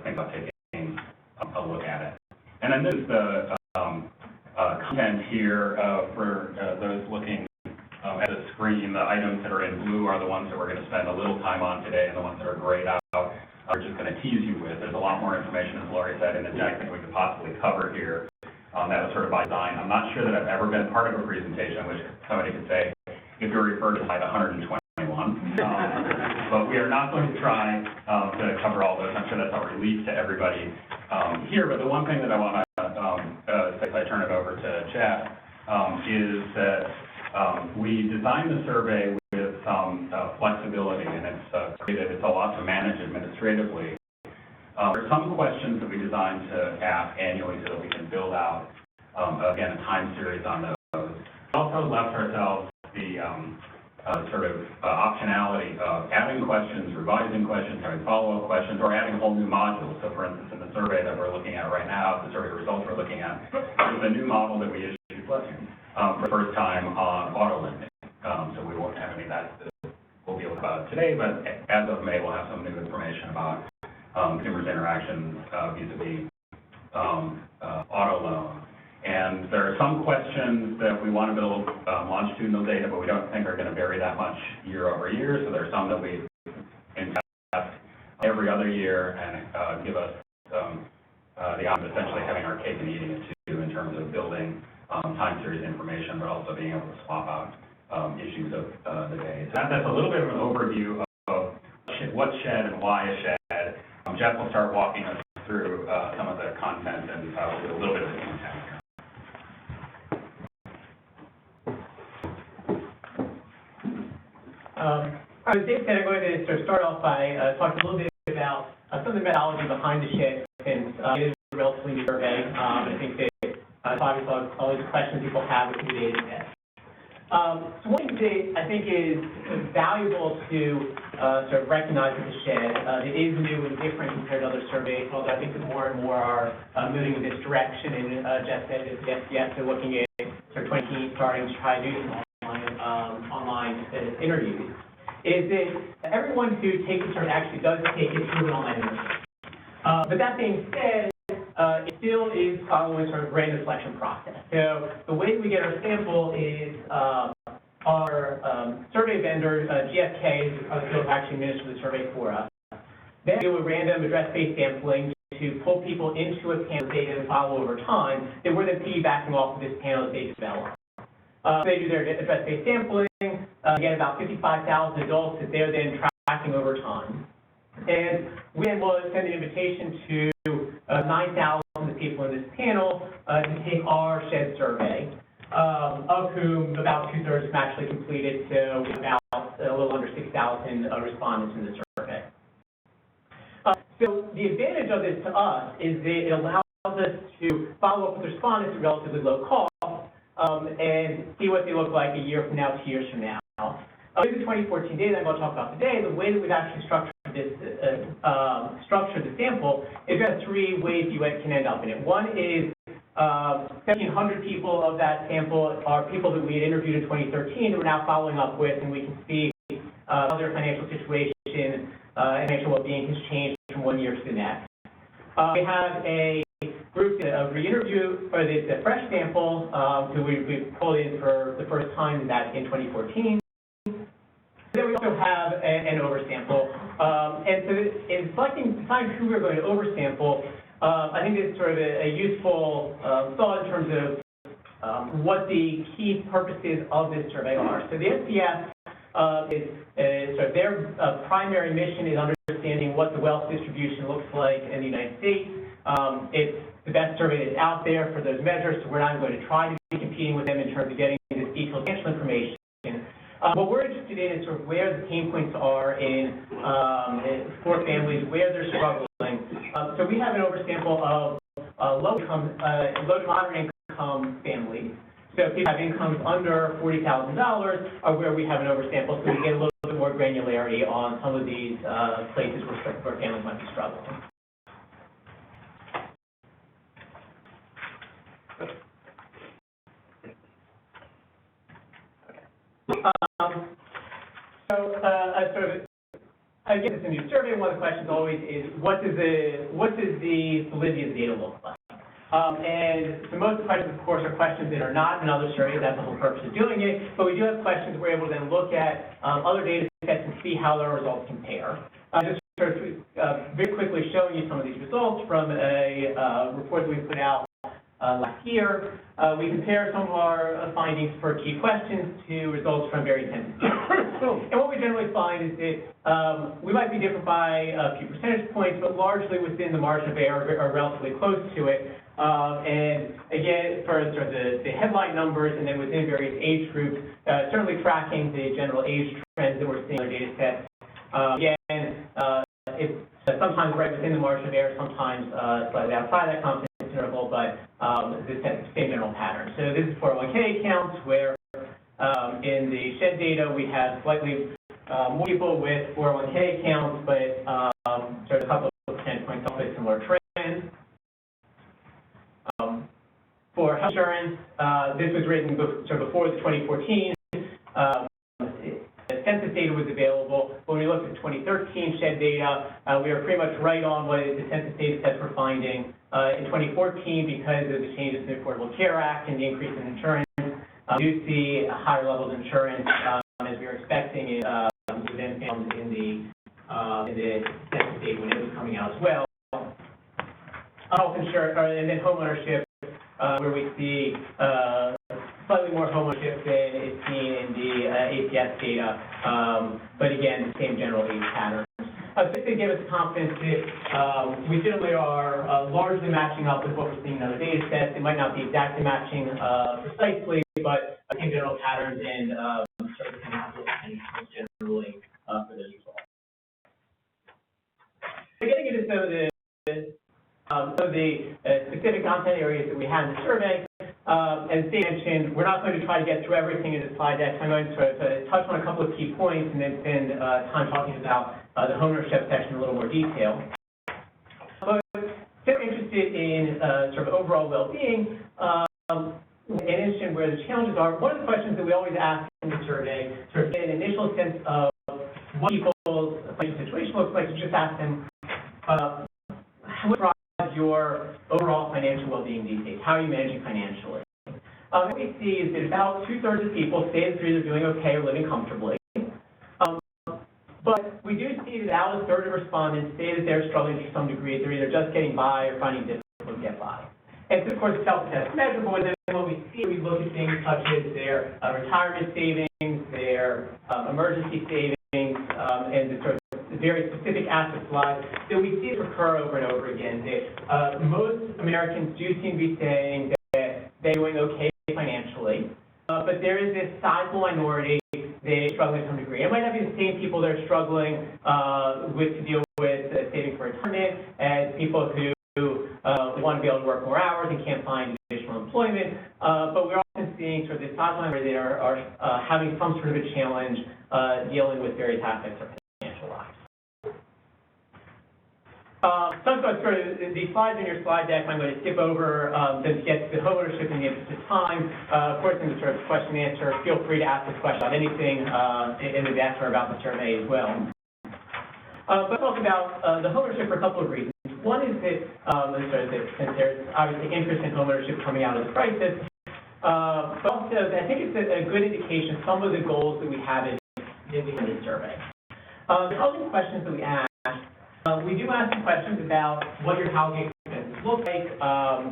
think about taking a look at it. And then this is the content here for those looking at the screen. The items that are in blue are the ones that we're going to spend a little time on today, and the ones that are grayed out are just going to tease you with. There's a lot more information, as Lori said, in the deck than we could possibly cover here. That was sort of by design. I'm not sure that I've ever been part of a presentation which somebody could say, if you're referred to slide 121. But we are not going to try to cover all those. I'm sure that's a relief to everybody here. But the one thing that I want to say as I turn it over to Jeff is that we designed the survey with some flexibility, and it's a lot to manage administratively. There are some questions that we designed to ask annually so that we can build out, again, a time series on those. We also left ourselves the sort of optionality of adding questions, revising questions, having follow-up questions, or adding whole new modules. So, for instance, in the survey that we're looking at right now, the survey results we're looking at, there's a new model that we issued for the first time on auto lending. So we won't have any of that we'll be able to about today, but as of May, we'll have some new information about consumers' interactions vis-a-vis auto loan. And there are some questions that we want to build longitudinal data, but we don't think are going to vary that much year over year. So there are some that we test every other year and give us the option of essentially having our cake and eating it too, in terms of building time series information, but also being able to swap out issues of the day. So that's a little bit of an overview of what's shed and why it's shed. Jeff will start walking us through some of the content and a little bit of the content here. As Dave said, I'm going to sort of start off by talking a little bit about some of the methodology behind the shed, since it is a relatively new survey. I think that obviously all these questions people have with the data set. So one thing that I think is valuable to sort of recognize with the shed, it is new and different compared to other surveys, although I think that more and more are moving in this direction. And Jeff said that the SDF are looking at sort of 2018 starting to try to do some online interviews. Is that everyone who takes the survey actually does take it through an online interview. But that being said, it still is following sort of random selection process. So the way we get our sample is our survey vendor, GFK, is the field actually administers the survey for us. Then we do a random address-based sampling to pull people into a panel of data and follow over time. Then we're then piggybacking off of this panel that they develop. They do their address-based sampling, get about 55,000 adults that they're then tracking over time. And we then will send an invitation to 9,000 people in this panel to take our shed survey, of whom about 2/3 have actually completed, so about a little under 6,000 respondents in the survey. So the advantage of this to us is that it allows us to follow up with respondents at relatively low cost and see what they look like a year from now, 2 years from now. With the 2014 data I'm going to talk about today, the way that we've actually structured this, the sample is we have 3 ways you can end up in it. One is 1,700 people of that sample are people that we had interviewed in 2013 that we're now following up with, and we can see how their financial situation and financial well-being has changed from one year to the next. We have a group of re-interview, or the fresh sample, who we pulled in for the first time back in 2014. Then we also have an oversample. And so in deciding who we're going to oversample, I think it's sort of a useful thought in terms of what the key purposes of this survey are. So the SPF is sort of their primary mission is understanding what the wealth distribution looks like in the United States. It's the best survey that's out there for those measures, so we're not going to try to be competing with them in terms of getting this detailed financial information. What we're interested in is sort of where the pain points are for families, where they're struggling. So we have an oversample of low to moderate income families. So if people have incomes under $40,000 are where we have an oversample, so we get a little bit more granularity on some of these places where families might be struggling. Again, it's a new survey. One of the questions always is, what does the validity of the data look like? And so most of the questions, of course, are questions that are not in other surveys. That's the whole purpose of doing it. But we do have questions we're able to then look at other data sets and see how their results compare. Just sort of very quickly showing you some of these results from a report that we put out last year. We compare some of our findings for key questions to results from very intensive studies. And what we generally find is that we might be different by a few percentage points, but largely within the margin of error or relatively close to it. And again, for sort of the headline numbers and then within various age groups, certainly tracking the general age trends that we're seeing in our data sets. Again, it's sometimes right within the margin of error, sometimes slightly outside that confidence interval, but the same general pattern. So this is 401k accounts where in the shed data we have slightly more people with 401k accounts, but sort of a couple of percentage points off a similar trend. For health insurance, this was written sort of before the 2014 census data was available. When we looked at 2013 shed data, we were pretty much right on what the census data sets were finding. In 2014, because of the changes in the Affordable Care Act and the increase in insurance, we do see a higher level of insurance as we were expecting it within found in the census data when it was coming out as well. Health insurance, and then homeownership, where we see slightly more homeownership than is seen in the APS data, but again, the same general age pattern. Just to give us confidence that we generally are largely matching up with what we're seeing in other data sets. It might not be exactly matching precisely, but same general patterns and sort of generally for those results. So getting into some of the specific content areas that we had in the survey. As Dave mentioned, we're not going to try to get through everything in the slide deck, so I'm going to sort of touch on a couple of key points and then spend time talking about the homeownership section in a little more detail. But if you're interested in sort of overall well-being and interested in where the challenges are, one of the questions that we always ask in the survey, sort of get an initial sense of what people's financial situation looks like, is just ask them, what drives your overall financial well-being these days? How are you managing financially? What we see is that about 2/3 of people say that they're either doing okay or living comfortably. But we do see that about 1/3 of respondents say that they're struggling to some degree. They're either just getting by or finding it difficult to get by. And so, of course, self-test measurable, and then what we see, we look at things such as their retirement savings, their emergency savings, and the sort of very specific aspects of life that we see recur over and over again. That most Americans do seem to be saying that they're doing okay financially, but there is this sizable minority that struggle to some degree. It might not be the same people that are struggling to deal with saving for retirement as people who want to be able to work more hours and can't find additional employment, but we're often seeing sort of this sizable minority that are having some sort of a challenge dealing with various aspects of financial lives. So I'm going to sort of these slides in your slide deck. I'm going to skip over to get to the homeownership in the interest of time. Of course, in the sort of question and answer, feel free to ask this question about anything in the answer about the survey as well. But talk about the homeownership for a couple of reasons. One is that, since there's obviously interest in homeownership coming out of the crisis, but also I think it's a good indication of some of the goals that we have in the survey. The housing questions that we ask, we do ask some questions about what your housing expenses look like,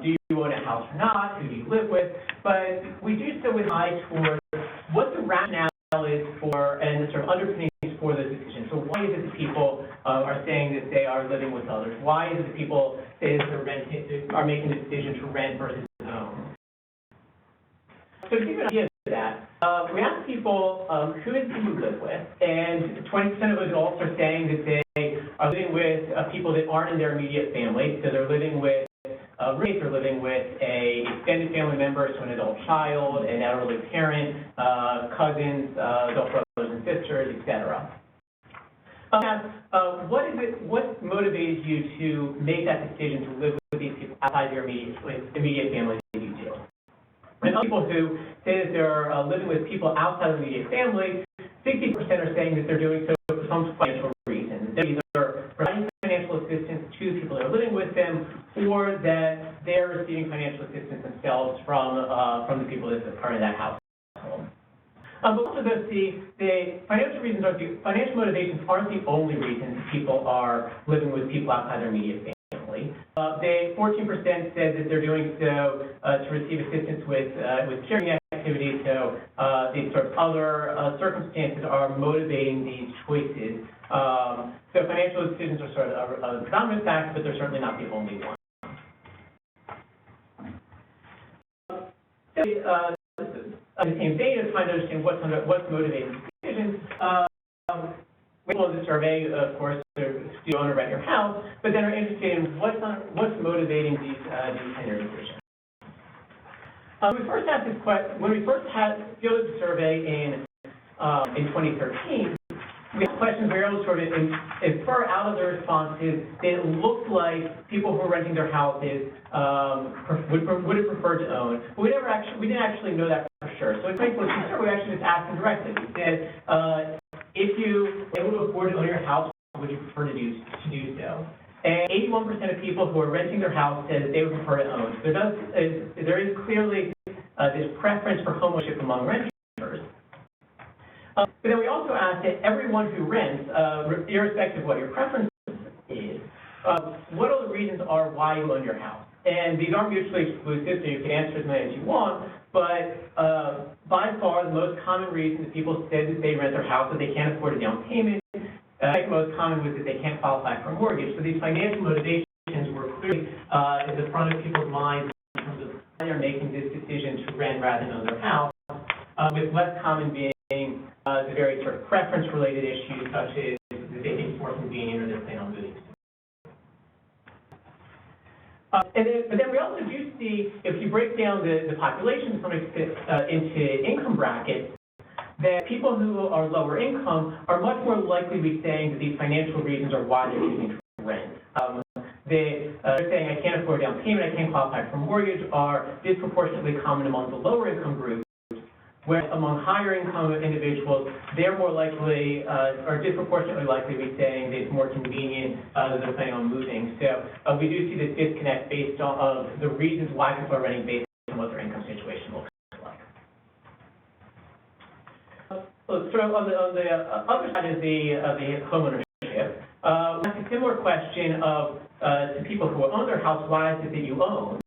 do you own a house or not, who do you live with, but we do so with an eye towards what the rationale is for and the sort of underpinnings for those decisions. So why is it that people are saying that they are living with others? Why is it that people say that are making the decision to rent versus own? So to give you an idea of that, we asked people who is it you live with, and 20% of those adults are saying that they are living with people that aren't in their immediate family. So they're living with roommates, they're living with a extended family member, so an adult child, an elderly parent, cousins, adult brothers and sisters, etc. What motivated you to make that decision to live with these people outside your immediate family that you do? And other people who say that they're living with people outside of the immediate family, 60% are saying that they're doing so for some financial reason. They're either providing financial assistance to the people that are living with them, or that they're receiving financial assistance themselves from the people that are in that household. But also though, see, the financial motivations aren't the only reasons people are living with people outside their immediate family. 14% said that they're doing so to receive assistance with caring activities. So these sort of other circumstances are motivating these choices. So financial decisions are sort of a predominant factor, but they're certainly not the only one. The same vein of trying to understand what's motivating decisions. People in the survey, of course, do you own or rent your house, but then are interested in what's motivating these kind of decisions. We first asked this question when we first fielded the survey in 2013. We had questions we were able to sort of infer out of the responses that it looked like people who were renting their houses would have preferred to own, but we didn't actually know that for sure. So in 2014, we actually just asked them directly. We said, if you were able to afford to own your house, would you prefer to do so? And 81% of people who are renting their house said that they would prefer to own. So there is clearly this preference for homeownership among renters. But then we also asked that everyone who rents, irrespective of what your preference is, what are the reasons are why you own your house? And these aren't mutually exclusive, so you can answer as many as you want, but by far the most common reason that people said that they rent their house is they can't afford a down payment. The second most common was that they can't qualify for a mortgage. So these financial motivations were clearly at the front of people's minds in terms of why they're making this decision to rent rather than own their house, with less common being the very sort of preference-related issues, such as that they think it's more convenient or they plan on moving. But then we also do see, if you break down the population to some extent into income brackets, that people who are lower income are much more likely to be saying that these financial reasons are why they're choosing to rent. They're saying, I can't afford a down payment, I can't qualify for a mortgage, are disproportionately common among the lower income groups, whereas among higher income individuals, they're more likely, or disproportionately likely to be saying that it's more convenient that they're planning on moving. So we do see this disconnect based on the reasons why people are renting based on what their income situation looks like. So on the other side of the homeownership, we ask a similar question of to people who own their house, why is it that you own?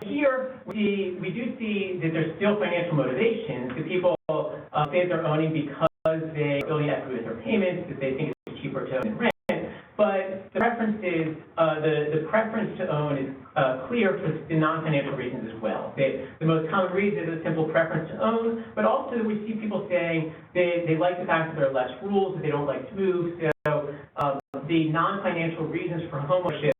Here, we do see that there's still financial motivations. The people say they're owning because they building equity with their payments, that they think it's cheaper to own than rent. But the preference is the preference to own is clear for the non-financial reasons as well. The most common reason is a simple preference to own, but also we see people saying they like the fact that there are less rules, that they don't like to move. So the non-financial reasons for homeownership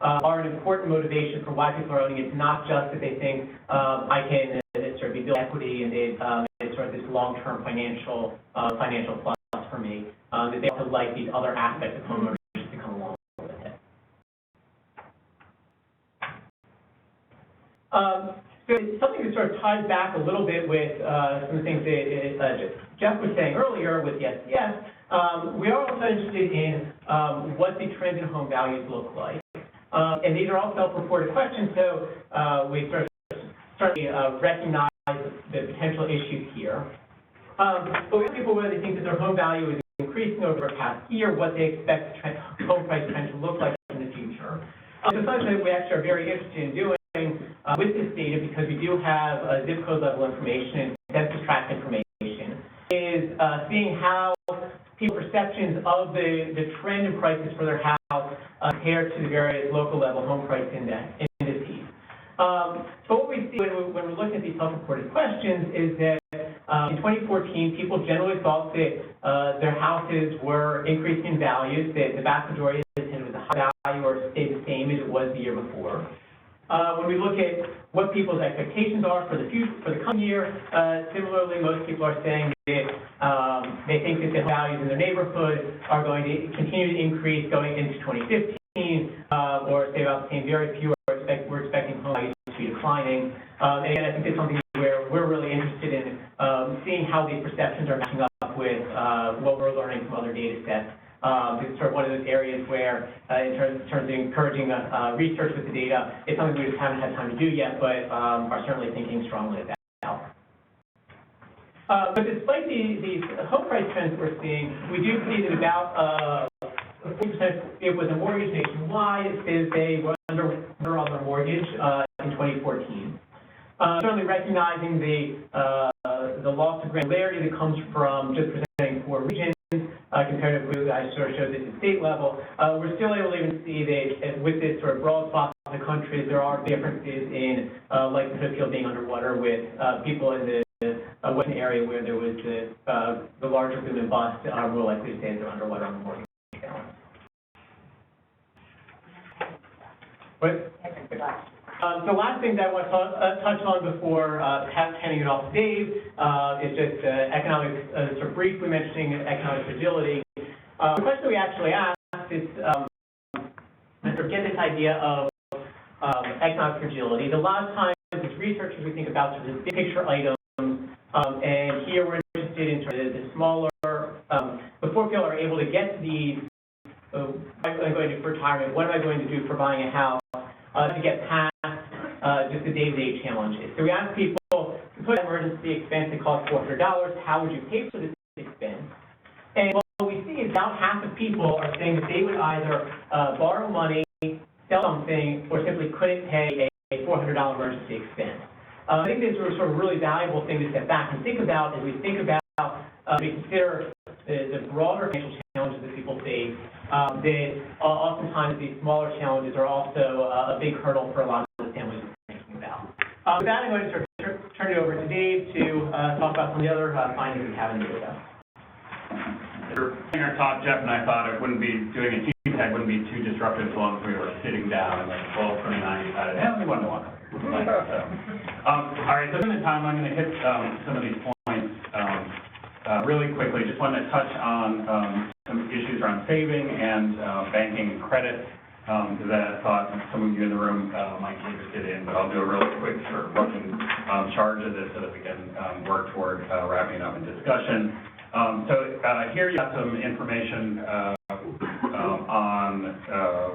are an important motivation for why people are owning it. It's not just that they think I can sort of build equity and it's sort of this long-term financial plus for me. That they also like these other aspects of homeownership to come along with it. So it's something that sort of ties back a little bit with some of the things that Jeff was saying earlier with the SDS. We are also interested in what the trends in home values look like. And these are all self-reported questions, so we certainly recognize the potential issues here. But we ask people whether they think that their home value is increasing over the past year, what they expect home price trends to look like in the future. So something that we actually are very interested in doing with this data, because we do have zip code level information and census tract information, is seeing how people's perceptions of the trend in prices for their house compared to the various local level home price indices. So what we see when we look at these self-reported questions is that in 2014, people generally thought that their houses were increasing in values, that the vast majority of it was a high value or stayed the same as it was the year before. When we look at what people's expectations are for the future, for the coming year, similarly, most people are saying that they think that the values in their neighborhood are going to continue to increase going into 2015, or stay about the same. Very few we're expecting home values to be declining. And again, I think it's something where we're really interested in seeing how these perceptions are matching up with what we're learning from other data sets. It's sort of one of those areas where, in terms of encouraging research with the data, it's something we just haven't had time to do yet, but are certainly thinking strongly about. But despite these home price trends we're seeing, we do see that about 40% it was a mortgage nationwide, it says they were under on their mortgage in 2014. Certainly recognizing the loss of granularity that comes from just presenting four regions, compared to I sort of showed this at state level, we're still able to even see that with this sort of broad swath of the country, there are differences in likelihood of field being underwater, with people in the western area where there was the larger boom and bust are more likely to say they're underwater on the mortgage balance. What? The last thing that I want to touch on before handing it off to Dave is just economic, sort of briefly mentioning economic fragility. The question we actually asked is to get this idea of economic fragility. A lot of times as researchers we think about sort of big picture items, and here we're interested in sort of the smaller, before people are able to get to these, what am I going to do for retirement, what am I going to do for buying a house, to get past just the day-to-day challenges. So we asked people to put an emergency expense that costs $400, how would you pay for this expense? And what we see is about half of people are saying that they would either borrow money, sell something, or simply couldn't pay a $400 emergency expense. I think this is sort of a really valuable thing to step back and think about as we think about, we consider the broader financial challenges that people face, that oftentimes these smaller challenges are also a big hurdle for a lot of the families we're thinking about. With that, I'm going to turn it over to Dave to talk about some of the other findings we have in the data. In our talk, Jeff and I thought it wouldn't be, doing a team tag wouldn't be too disruptive so long as we were sitting down and like 12:29 decided, we want to walk up here. All right, so in the time, I'm going to hit some of these points really quickly. Just wanted to touch on some issues around saving and banking and credit that I thought some of you in the room might be interested in, but I'll do a really quick sort of rushing charge of this so that we can work toward wrapping up in discussion. Here you have some information on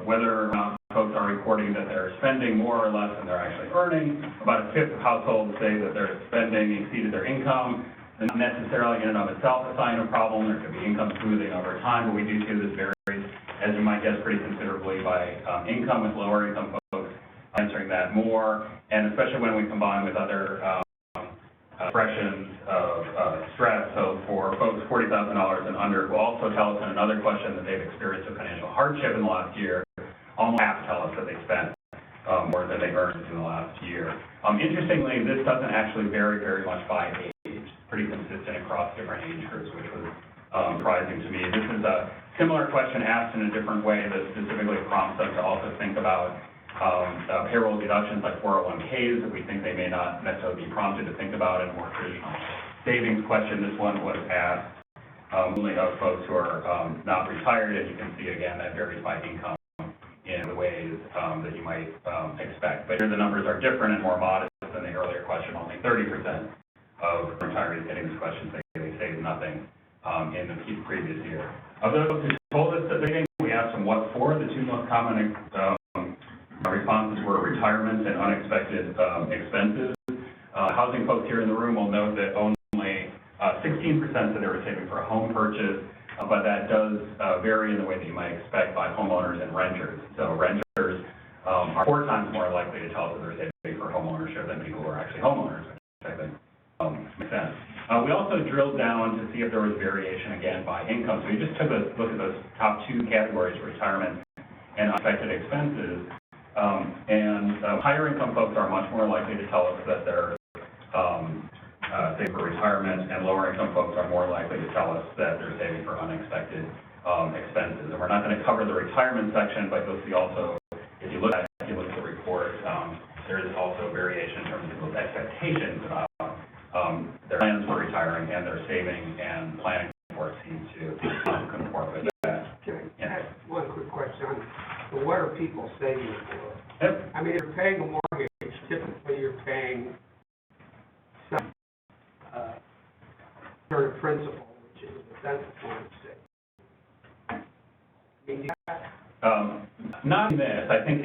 whether or not folks are reporting that they're spending more or less than they're actually earning. About a fifth of households say that their spending exceeded their income. And not necessarily in and of itself a sign of problem. There could be income smoothing over time, but we do see this varies, as you might guess, pretty considerably by income, with lower income folks answering that more, and especially when we combine with other expressions of stress. So for folks $40,000 and under, who also tell us in another question that they've experienced a financial hardship in the last year, almost half tell us that they spent more than they earned in the last year. Interestingly, this doesn't actually vary very much by age. It's pretty consistent across different age groups, which was surprising to me. This is a similar question asked in a different way that specifically prompts us to also think about payroll deductions like 401ks that we think they may not necessarily be prompted to think about in a more traditional savings question. This one was asked only of folks who are not retired, and you can see again that varies by income in the ways that you might expect. But here the numbers are different and more modest than the earlier question, only 30% of retirees getting this question say they saved nothing in the previous year. Of those who told us that they didn't, we asked them what for. The two most common responses were retirement and unexpected expenses. Housing folks here in the room will note that only 16% said they were saving for a home purchase, but that does vary in the way that you might expect by homeowners and renters. So renters are 4 times more likely to tell us that they're saving for homeownership than people who are actually homeowners, which I think makes sense. We also drilled down to see if there was variation, again, by income. So we just took a look at those top 2 categories, retirement and unexpected expenses. Higher income folks are much more likely to tell us that they're saving for retirement, and lower income folks are more likely to tell us that they're saving for unexpected expenses. And we're not going to cover the retirement section, but you'll see also, if you look at the report, there's also variation in terms of people's expectations about their plans for retiring and their saving and planning for it seem to conform with that. Can I ask one quick question? So what are people saving for? Yep. I mean, if you're paying a mortgage, typically you're paying some sort of principal, which is a defensive form of saving. I mean, not in this. I think,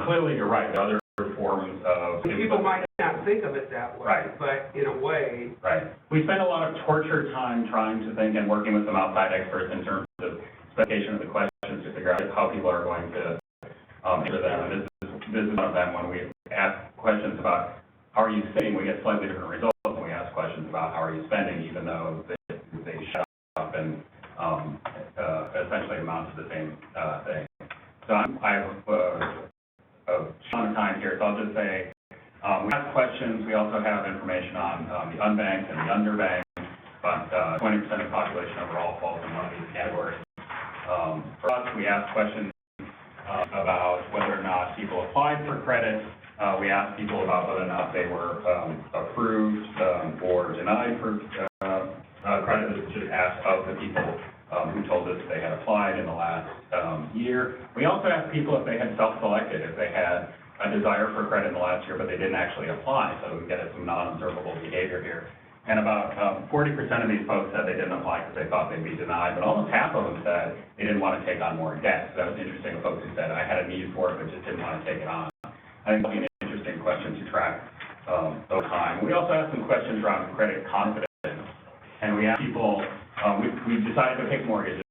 clearly you're right. There are other forms of... People might not think of it that way, right. But in a way... Right. We spend a lot of torture time trying to think and working with some outside experts in terms of specification of the questions to figure out how people are going to answer them. And this is one of them. When we ask questions about how are you saving, we get slightly different results when we ask questions about how are you spending, even though they shut up and essentially amount to the same thing. So I have a ton of time here, so I'll just say we ask questions. We also have information on the unbanked and the underbanked, but 20% of the population overall falls in one of these categories. For us, we ask questions about whether or not people applied for credit. We asked people about whether or not they were approved or denied for credit. This is just asked of the people who told us they had applied in the last year. We also asked people if they had self-selected, if they had a desire for credit in the last year, but they didn't actually apply. So we get at some non-observable behavior here. And about 40% of these folks said they didn't apply because they thought they'd be denied, but almost half of them said they didn't want to take on more debt. So that was interesting. Folks who said, I had a need for it, but just didn't want to take it on. I think that'll be an interesting question to track over time. We also asked some questions around credit confidence. And we asked people, we decided to pick mortgages.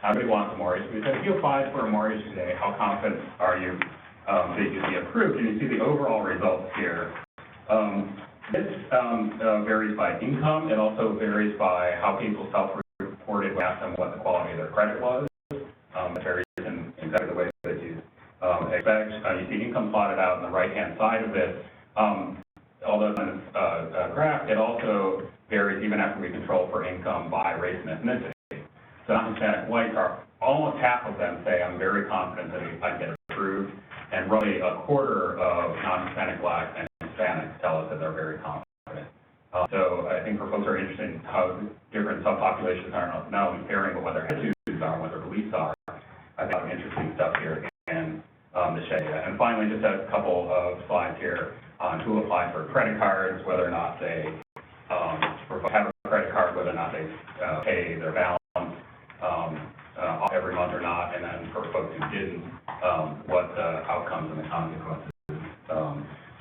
Everybody wants a mortgage. We said, if you applied for a mortgage today, how confident are you that you'd be approved? And you see the overall results here. This varies by income. It also varies by how people self-reported. We asked them what the quality of their credit was. It varies in exactly the way that you expect. You see income plotted out on the right-hand side of this. Although it's on this graph, it also varies even after we control for income by race and ethnicity. So non-Hispanic whites are almost half of them say, I'm very confident that I'd get approved. And roughly a quarter of non-Hispanic blacks and Hispanics tell us that they're very confident. So I think for folks who are interested in how different subpopulations are not only varying, but what their attitudes are, what their beliefs are, I think a lot of interesting stuff here in the data. And finally, just a couple of slides here on who applied for credit cards, whether or not they have a credit card, whether or not they pay their balance every month or not, and then for folks who didn't, what the outcomes and the consequences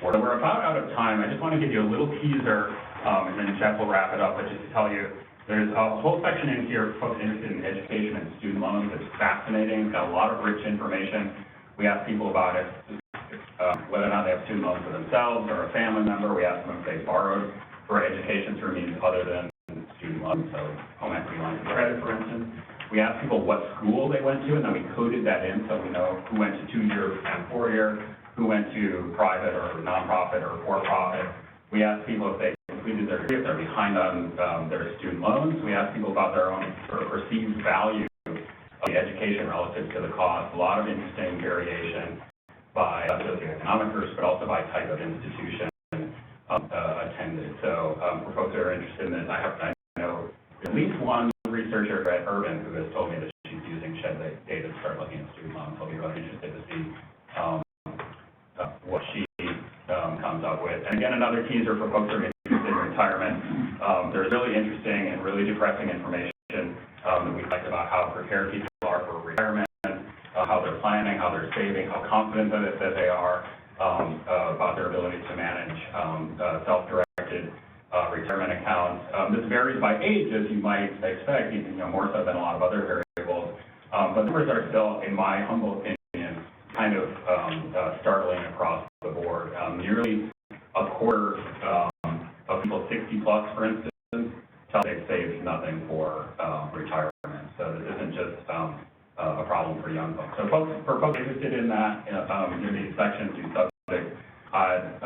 were. We're about out of time. I just want to give you a little teaser, and then Jeff will wrap it up, but just to tell you, there's a whole section in here for folks interested in education and student loans. It's fascinating. It's got a lot of rich information. We ask people about it, whether or not they have student loans for themselves or a family member. We ask them if they borrowed for education through means other than student loans, so home equity lines of credit, for instance. We asked people what school they went to, and then we coded that in so we know who went to 2-year and 4-year, who went to private or nonprofit or for-profit. We asked people if they completed their degree, if they're behind on their student loans. We asked people about their own sort of perceived value of the education relative to the cost. A lot of interesting variation by socioeconomic groups, but also by type of institution attended. So for folks that are interested in this, I know at least one researcher at Urban who has told me that she's using shed data to start looking at student loans. I'll be really interested to see what she comes up with. And again, another another teaser for folks who are interested in retirement. There's really interesting and really depressing information that we like about how prepared people are for retirement, how they're planning, how they're saving, how confident that they are about their ability to manage self-directed retirement accounts. This varies by age, as you might expect, more so than a lot of other variables. But numbers are still, in my humble opinion, kind of startling across the board. Nearly a quarter of people 60 plus, for instance, tell they've saved nothing for retirement. So this isn't just a problem for young folks. So for folks interested in that, in these sections, these subjects, I'd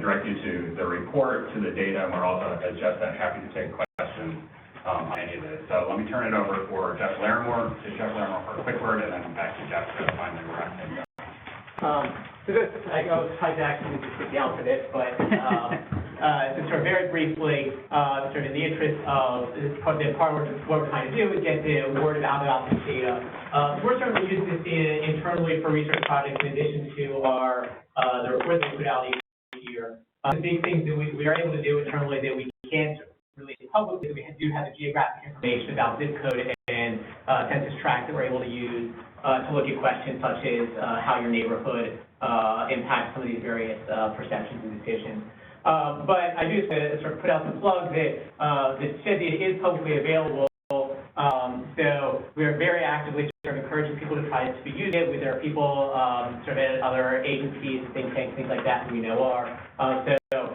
direct you to the report, to the data, and we're also, as Jeff said, happy to take questions on any of this. So let me turn it over for Jeff Larrimore, for a quick word, and then back to Jeff to finally wrap things up. So this, I was trying to actually just sit down for this, but just sort of very briefly, sort of in the interest of part of what we're trying to do is get the word out about this data. We're certainly using this data internally for research projects in addition to the reports that we put out each year. The big things that we are able to do internally that we can't release publicly, we do have the geographic information about zip code and census tract that we're able to use to look at questions such as how your neighborhood impacts some of these various perceptions and decisions. But I do sort of put out the plug that the SHED data is publicly available. So we are very actively sort of encouraging people to try to use it. There are people sort of at other agencies, think tanks, things like that we know are. So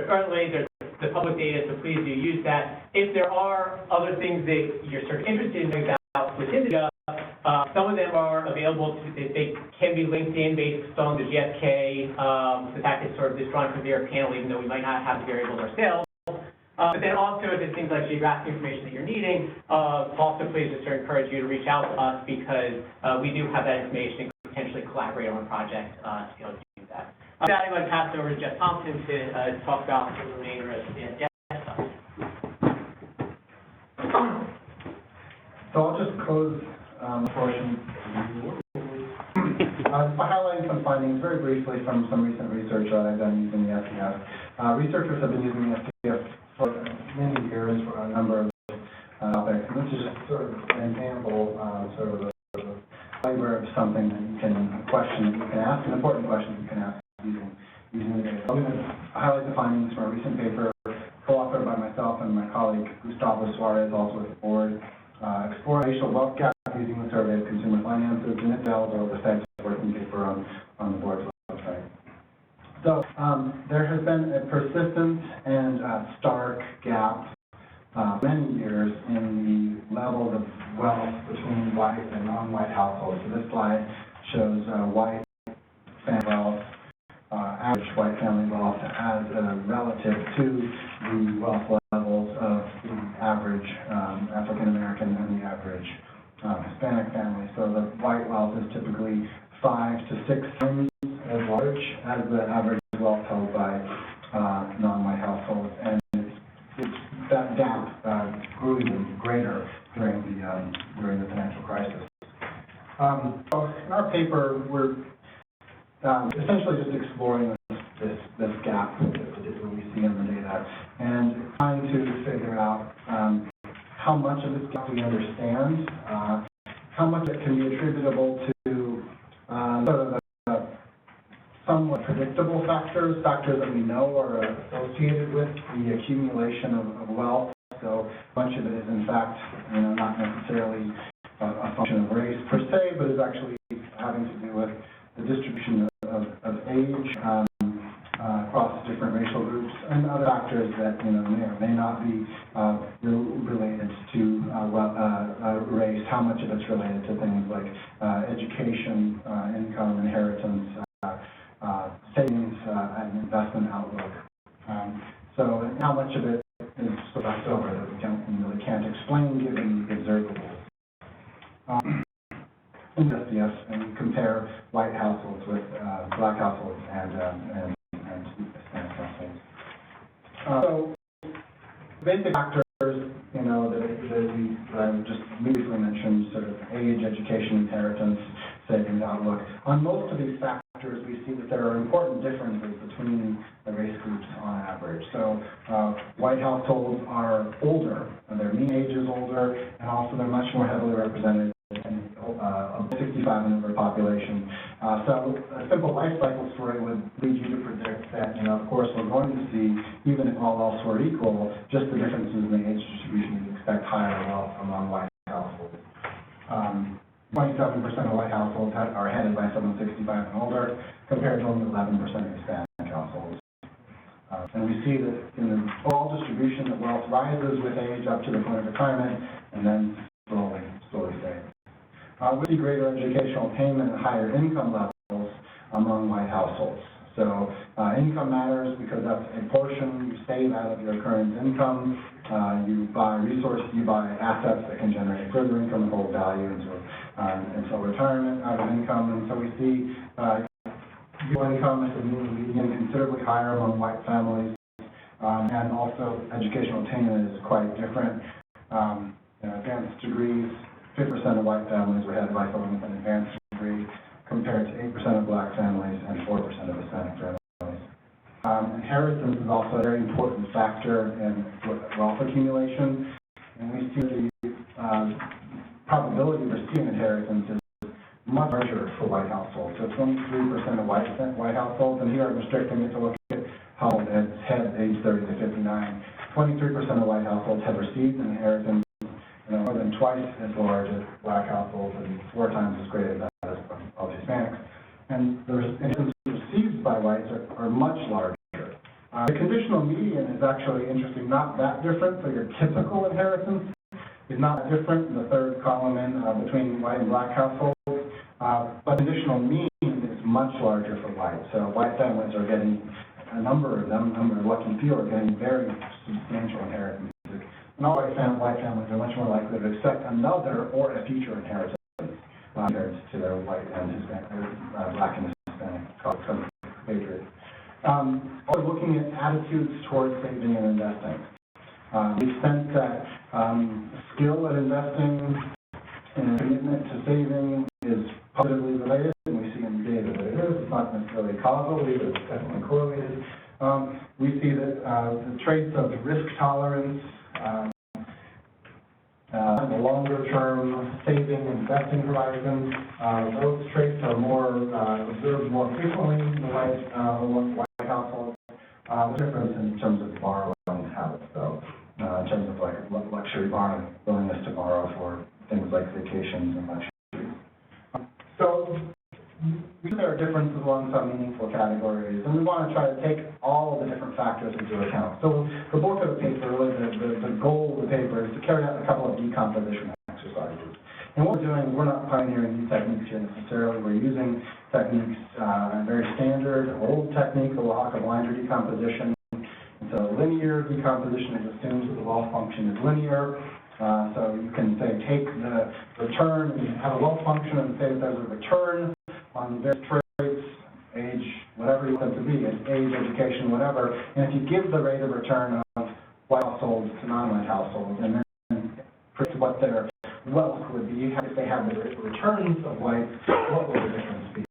currently there's the public data, so please do use that. If there are other things that you're sort of interested in knowing about within the data, some of them are available, they can be linked in based on the GFK, the fact that sort of this drawing from their panel, even though we might not have the variables ourselves. But then also, if it's things like geographic information that you're needing, also please just encourage you to reach out to us because we do have that information and potentially collaborate on a project to be able to do that. With that, I'm going to pass it over to Jeff Thompson to talk about the remainder of the data stuff. So I'll just close the portion by highlighting some findings very briefly from some recent research I've done using the SEF. Researchers have been using the SEF for many years for a number of topics, and this is just sort of an example, sort of a flavor of something that you can question, that you can ask, an important question you can ask using the data. I'm going to highlight the findings from a recent paper co-authored by myself and my colleague Gustavo Suarez, also with the board, exploring racial wealth gap using the survey of consumer finances, and it's available as a text working paper on the board's website. So there has been a persistent and stark gap many years in the levels of wealth between white and non-white households. So this slide shows white family wealth, average white family wealth as relative to the wealth levels of the average African American and the average Hispanic family. So the white wealth is typically 5 to 6 times as large as the average wealth held by non-white households, and that gap grew even greater during the financial crisis. So in our paper, we're essentially just exploring this gap that we see in the data and trying to figure out how much of this gap we understand, how much it can be attributable to sort of somewhat predictable factors that we know are associated with the accumulation of wealth. So much of it is, in fact, not necessarily a function of race per se, but is actually having to do with the distribution of age across different racial groups and other factors that may or may not be related to race. How much of it's related to things like education, income, inheritance, savings, and investment outlook. So how much of it is left over that we really can't explain given the observables. In the SDF, and we compare white households with black households and Hispanic households. So basic factors, that I just briefly mentioned, sort of age, education, inheritance, savings outlook. On most of these factors, we see that there are important differences between the race groups So white households are older, and their mean age is older, and also they're much more heavily represented in a 65 and over population. So a simple life cycle story would lead you to predict that, of course, we're going to see, even if all else were equal, just the differences in the age distribution, you'd expect higher wealth among white households. 27% of white households are headed by someone 65 and older, compared to only 11% of Hispanic households. And we see that in the overall distribution that wealth rises with age up to the point of retirement, and then slowly fades. We see greater educational attainment and higher income levels among white households. So income matters because that's a portion you save out of your current income. You buy resources, you buy assets that can generate further income and hold value until retirement out of income. And so we see real income as a median considerably higher among white families, and also educational attainment is quite different. Advanced degrees, 50% of white families were headed by someone with an advanced degree, compared to 8% of black families and 4% of Hispanic families. Inheritance is also a very important factor in wealth accumulation, and we see the probability of receiving inheritance is much larger for white households. So 23% of white households, and here I'm restricting it to look at households head age 30 to 59. 23% of white households have received an inheritance, more than twice as large as black households and 4 times as great as that of Hispanics. And the inheritance received by whites are much larger. The conditional median is actually interesting, not that different. So your typical inheritance is not different in the third column between white and black households, but conditional mean is much larger for white. So white families are getting, a number of lucky few are getting very substantial inheritance. And all white families are much more likely to accept another or a future inheritance compared to their white and Hispanic, black and Hispanic compatriots. Also looking at attitudes towards saving and investing. We sense that skill at investing and commitment to saving is positively related, and we see in the data that it is. It's not necessarily causal, but it's definitely correlated. We see that the traits of risk tolerance, the longer-term saving and investing horizon, those traits are more observed more frequently in the white households. The difference in terms of borrowing habits, though, in terms of like luxury borrowing, willingness to borrow for things like vacations and luxuries. So there are differences along some meaningful categories, and we want to try to take all of the different factors into account. So the bulk of the paper, really the goal of the paper is to carry out a couple of decomposition exercises. And what we're doing, we're not pioneering new techniques here necessarily. We're using techniques, a very standard, old technique, the Oaxaca-Blinder decomposition. And so linear decomposition is assumes that the wealth function is linear. So you can say take the return and have a wealth function and say that there's a return on various traits, age, whatever you want it to be, age, education, whatever. And if you give the rate of return of white households to non-white households, and then predict what their wealth would be if they have the returns of whites, what would the difference be?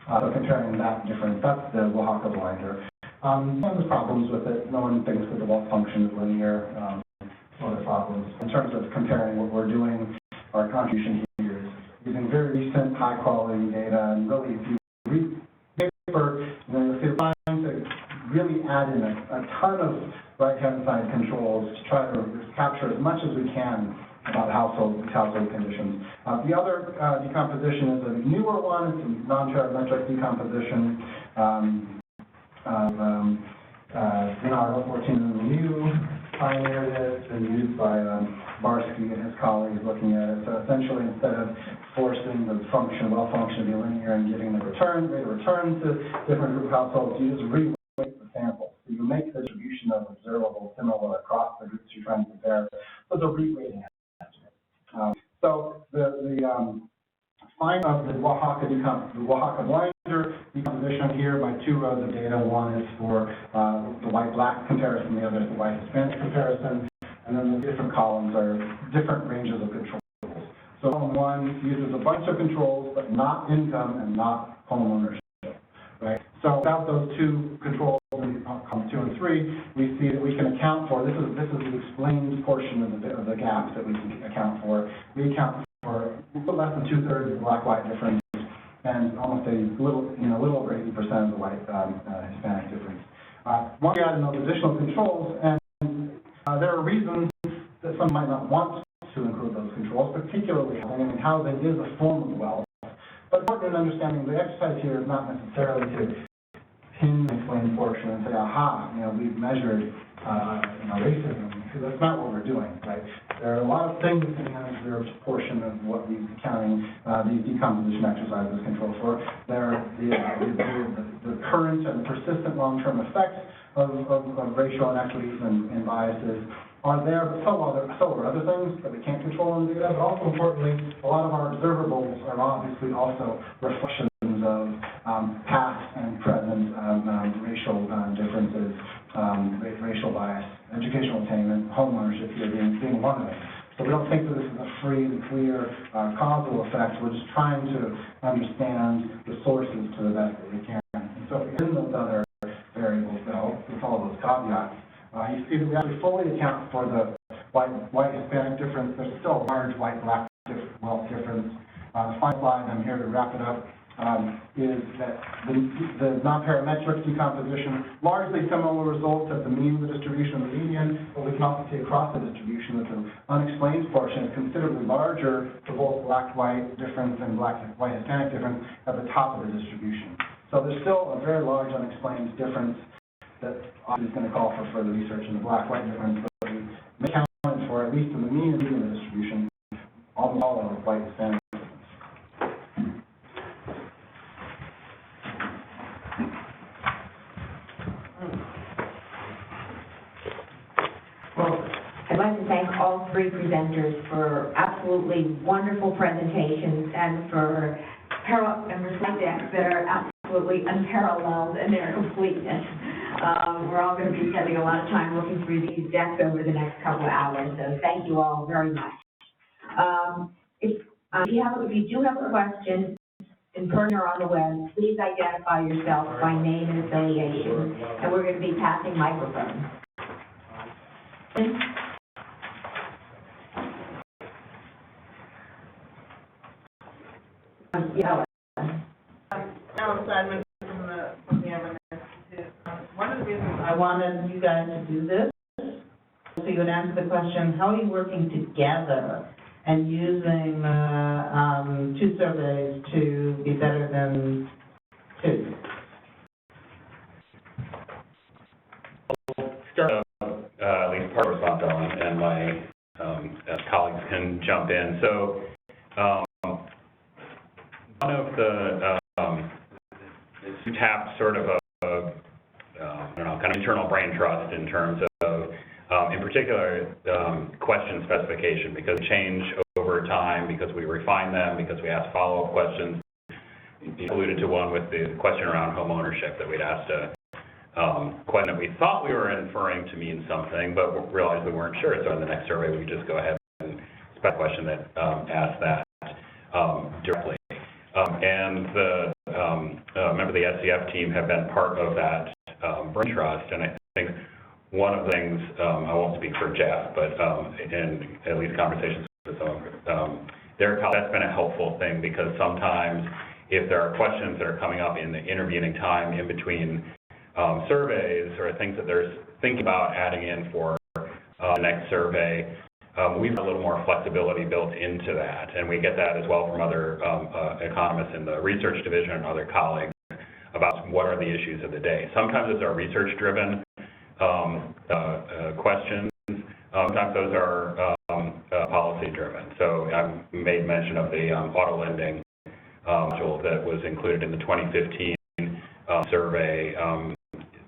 So comparing that difference, that's the Oaxaca-Blinder. And there's problems with it. No one thinks that the wealth function is linear. Other problems. In terms of comparing what we're doing, our contribution here is using very recent, high-quality data, and really, if you read the paper, you'll see we're trying to really add in a ton of right-hand side controls to try to capture as much as we can about household conditions. The other decomposition is a newer one. It's a non-parametric decomposition. NR 14 Review pioneered it. It's been used by Barsky and his colleagues looking at it. So essentially, instead of forcing the wealth function to be linear and giving the rate of return to different group households, you just reweight the sample. So you make the distribution of observable similar across the groups you're trying to compare. So it's a reweighting estimate. So the find of the Oaxaca-Blinder decomposition here by 2 rows of data. One is for the white-black comparison, the other is the white-Hispanic comparison, and then the different columns are different ranges of controls. So column 1 uses a bunch of controls, but not income and not home ownership. right? So without those two controls in outcomes 2 and 3, we see that we can account for, this is the explained portion of the gaps that we can account for. We account for a little less than 2/3 of the black-white difference and almost a little over 80% of the white Hispanic difference. Once we add in those additional controls, and there are reasons that some might not want to include those controls, particularly housing. I mean, housing is a form of wealth. But important in understanding the exercise here is not necessarily to pin the explained portion and say, aha, we've measured racism, because that's not what we're doing, right? There are a lot of things in the unobserved portion of what we're counting these decomposition exercises control for. There are the current and persistent long-term effects of racial inequities and biases are there, but so are other things that we can't control in the data. But also importantly, a lot of our observables are obviously also reflections of past and present racial differences, racial bias, educational attainment, homeownership here being one of them. So we don't think that this is a free and clear causal effect. We're just trying to understand the sources to the best that we can. And so in those other variables, though, with all those caveats, you see that we actually fully account for the white-Hispanic difference. There's still a large white-black wealth difference. The final slide, I'm here to wrap it up, is that the non-parametric decomposition largely similar results at the mean of the distribution of the median, but we can also see across the distribution that the unexplained portion is considerably larger for both black-white difference and black-white Hispanic difference at the top of the distribution. So there's still a very large unexplained difference that obviously is going to call for further research in the black-white difference, but we may count for, at least in the mean and median of the distribution, almost all of the white Hispanic difference. Well, I'd like to thank all three presenters for absolutely wonderful presentations and for slide decks that are absolutely unparalleled in their completeness. We're all going to be spending a lot of time looking through these decks over the next couple of hours, so thank you all very much. If you do have a question in person or on the web, please identify yourself by name and affiliation, and we're going to be passing microphones. One of the reasons I wanted you guys to do this, so you would answer the question, how are you working together and using two surveys to be better than two? Start at least part of the response element, and my colleagues can jump in. So one of the tapped sort of kind of internal brain trust in terms of, in particular, question specification, because they change over time, because we refine them, because we ask follow-up questions. You alluded to one with the question around homeownership that we'd asked a question that we thought we were inferring to mean something, but realized we weren't sure. So in the next survey, we just go ahead and spec a question that asks that directly. And the member of the SCF team have been part of that brain trust, and I think one of the things, I won't speak for Jeff, but in at least conversations with some of their colleagues, that's been a helpful thing, because sometimes if there are questions that are coming up in the intervening time in between surveys or things that they're thinking about adding in for the next survey, we've got a little more flexibility built into that, and we get that as well from other economists in the research division and other colleagues about what are the issues of the day. Sometimes those are research-driven questions. Sometimes those are policy-driven. So I made mention of the auto lending module that was included in the 2015 survey.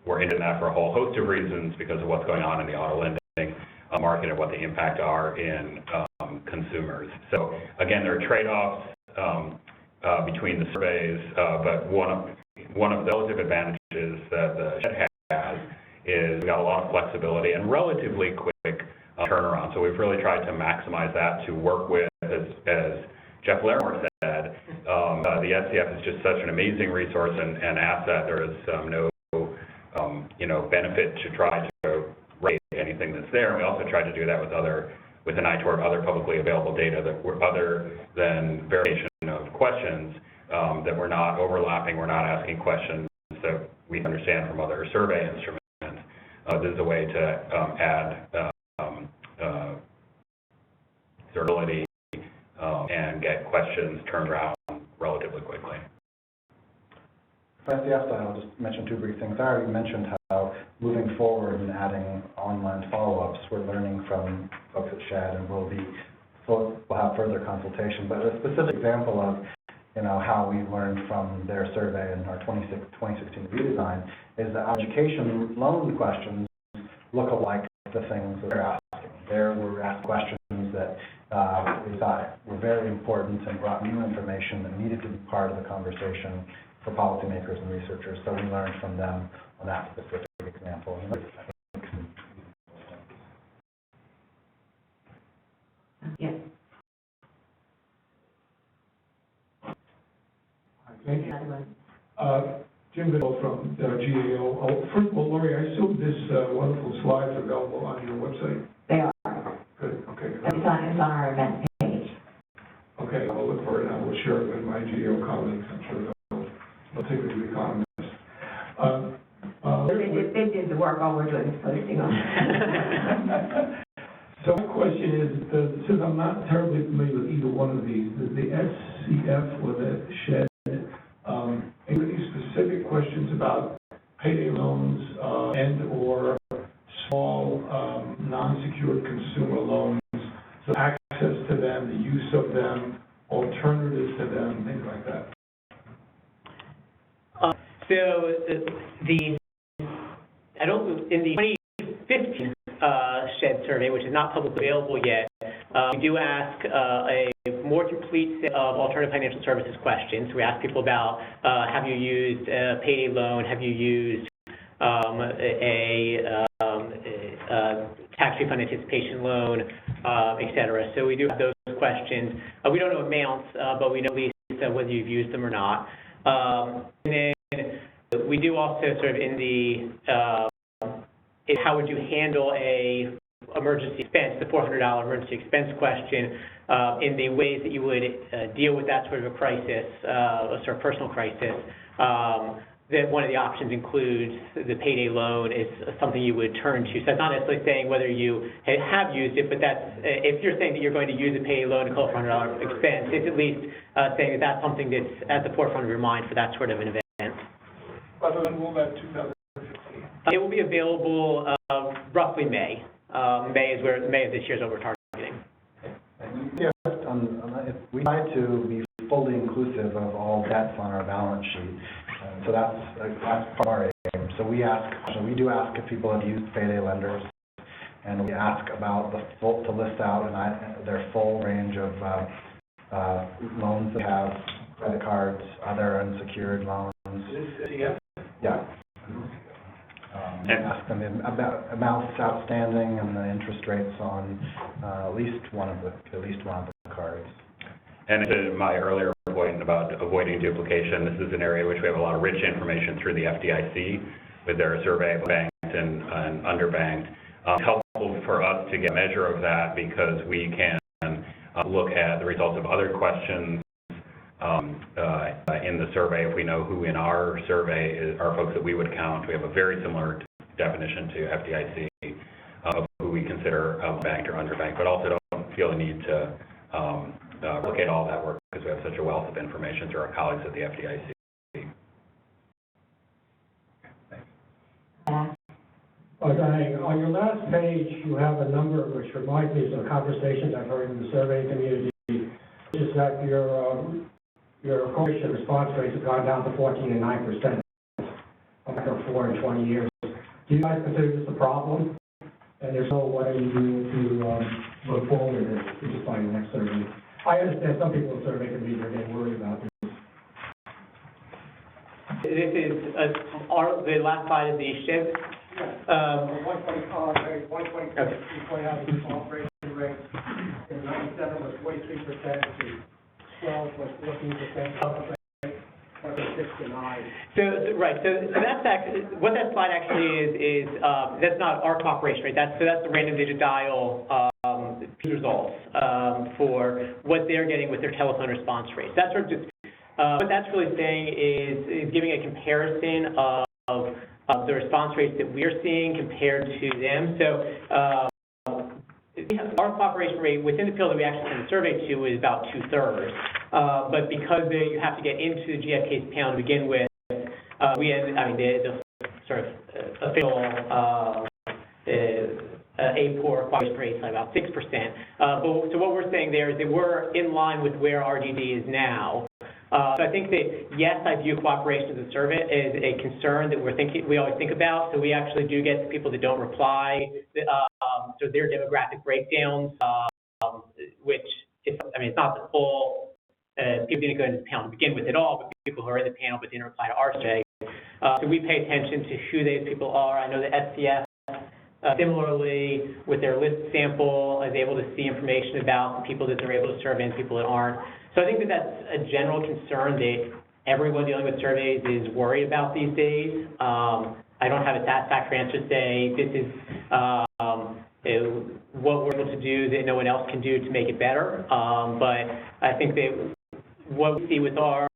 We're into that for a whole host of reasons because of what's going on in the auto lending market and what the impact are in consumers. So again, there are trade-offs between the surveys, but one of the relative advantages that the shed has is we've got a lot of flexibility and relatively quick turnaround. So we've really tried to maximize that to work with, as Jeff Larrimore said, the SCF is just such an amazing resource and asset. There is no, benefit to try to rate anything that's there. And we also tried to do that with an eye toward other publicly available data that were other than variation of questions, that we're not overlapping, we're not asking questions that we understand from other survey instruments. This is a way to add durability and get questions turned around relatively quickly. For SCF side, I'll just mention two brief things. I already mentioned how moving forward and adding online follow-ups, we're learning from folks at SHAD, and we'll have further consultation. But a specific example of how we learned from their survey and our 2016 redesign is that our education loan questions look like the things that they're asking. There we're asked questions that we thought were very important and brought new information that needed to be part of the conversation for policymakers and researchers. So we learned from them on that specific example. Yes. Thank you. Jim Biddle from GAO. First of all, Lori, I assume this wonderful slides are available on your website? They are. Good, okay. It's on our event page. Okay, I'll look for it and I will share it with my GAO colleagues. I'm sure they'll take it to the economists. They did the work, all we're doing is posting on it. So my question is, since I'm not terribly familiar with either one of these, the SCF or the SHAD, any specific questions about payday loans and or small non-secured consumer loans, so access to them, the use of them, alternatives to them, things like that? In the 2015 SHAD survey, which is not publicly available yet, we do ask a more complete set of alternative financial services questions. We ask people about, have you used a payday loan? Have you used a tax refund anticipation loan, et cetera. So we do have those questions. We don't know amounts, but we know at least whether you've used them or not. And then we do also sort of in the how would you handle a emergency expense, the $400 emergency expense question, in the ways that you would deal with that sort of a crisis, a sort of personal crisis. That one of the options includes the payday loan is something you would turn to. So it's not necessarily saying whether you have used it, but that's, if you're saying that you're going to use a payday loan to call for $100 expense, it's at least saying that that's something that's at the forefront of your mind for that sort of an event. But when will that 2015? It will be available roughly May. May of this year is what we're targeting. Yeah, we try to be fully inclusive of all debts on our balance sheet. So that's part of our aim. So we do ask if people have used payday lenders, and we ask about to list out their full range of loans they have, credit cards, other unsecured loans. Yeah. Ask them about amounts outstanding and the interest rates on at least one of the cards. And to my earlier point about avoiding duplication, this is an area in which we have a lot of rich information through the FDIC with their survey of banked and underbanked. Helpful for us to get a measure of that because we can look at the results of other questions in the survey. If we know who in our survey are folks that we would count, we have a very similar definition to FDIC of who we consider banked or underbanked, but also don't feel the need to look at all that work because we have such a wealth of information through our colleagues at the FDIC. On your last page, you have a number which reminds me of some conversations I've heard in the survey community, which is that your coalition response rates have gone down to 14 and 9% after 4 and 20 years. Do you guys consider this a problem? And if so, what are you doing to look forward to just by the next survey? I understand some people in the survey can be getting worried about this. This is the last slide of the SHIP. 120 point out the response rate in 97 was 43% to 12 was 14%, or 6 to 9. So that's actually, what that slide actually is that's not our cooperation rate. That's the random digit dial results for what they're getting with their telephone response rates. That's sort of just what that's really saying is giving a comparison of the response rates that we're seeing compared to them. So our cooperation rate within the field that we actually send the survey to is about 2/3. But because you have to get into the GF case panel to begin with, the sort of official APOR cooperation rate is about 6%. So what we're saying there is that we're in line with where RDD is now. So I think that, yes, I view cooperation as a survey as a concern that we always think about. So we actually do get people that don't reply, so their demographic breakdowns, which it's not the full people didn't go into the panel to begin with at all, but people who are in the panel but didn't reply to our survey. So we pay attention to who those people are. I know that SCF, similarly, with their list sample, is able to see information about the people that they're able to survey and people that aren't. So I think that that's a general concern that everyone dealing with surveys is worried about these days. I don't have a satisfactory answer to say this is what we're able to do that no one else can do to make it better. But I think that what we see with our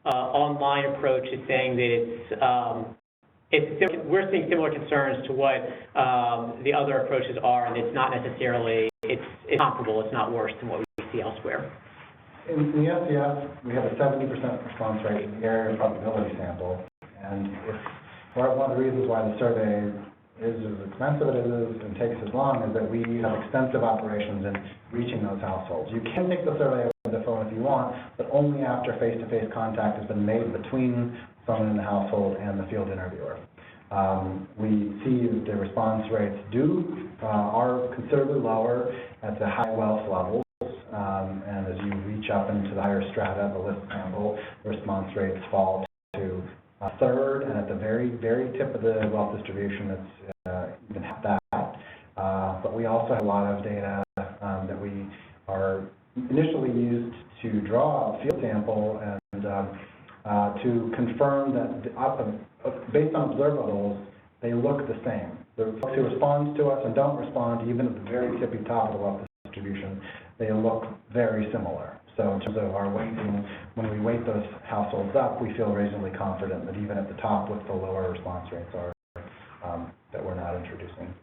online approach is saying that we're seeing similar concerns to what the other approaches are, and it's not necessarily, it's comparable, it's not worse than what we see elsewhere. In the SCF, we have a 70% response rate in the area probability sample, and one of the reasons why the survey is as expensive as it is and takes as long is that we have extensive operations in reaching those households. You can take the survey over the phone if you want, but only after face-to-face contact has been made between someone in the household and the field interviewer. We see that the response rates are considerably lower at the high wealth levels, and as you reach up into the higher strata of the list sample, the response rates fall to a third, and at the very, very tip of the wealth distribution, it's even half that. But we also have a lot of data that we are initially used to draw a field sample and to confirm that based on observables, they look the same. The folks who respond to us and don't respond, even at the very tippy top of the wealth distribution, they look very similar. So in terms of our weighting, when we weight those households up, we feel reasonably confident that even at the top with the lower response rates are that we're not introducing.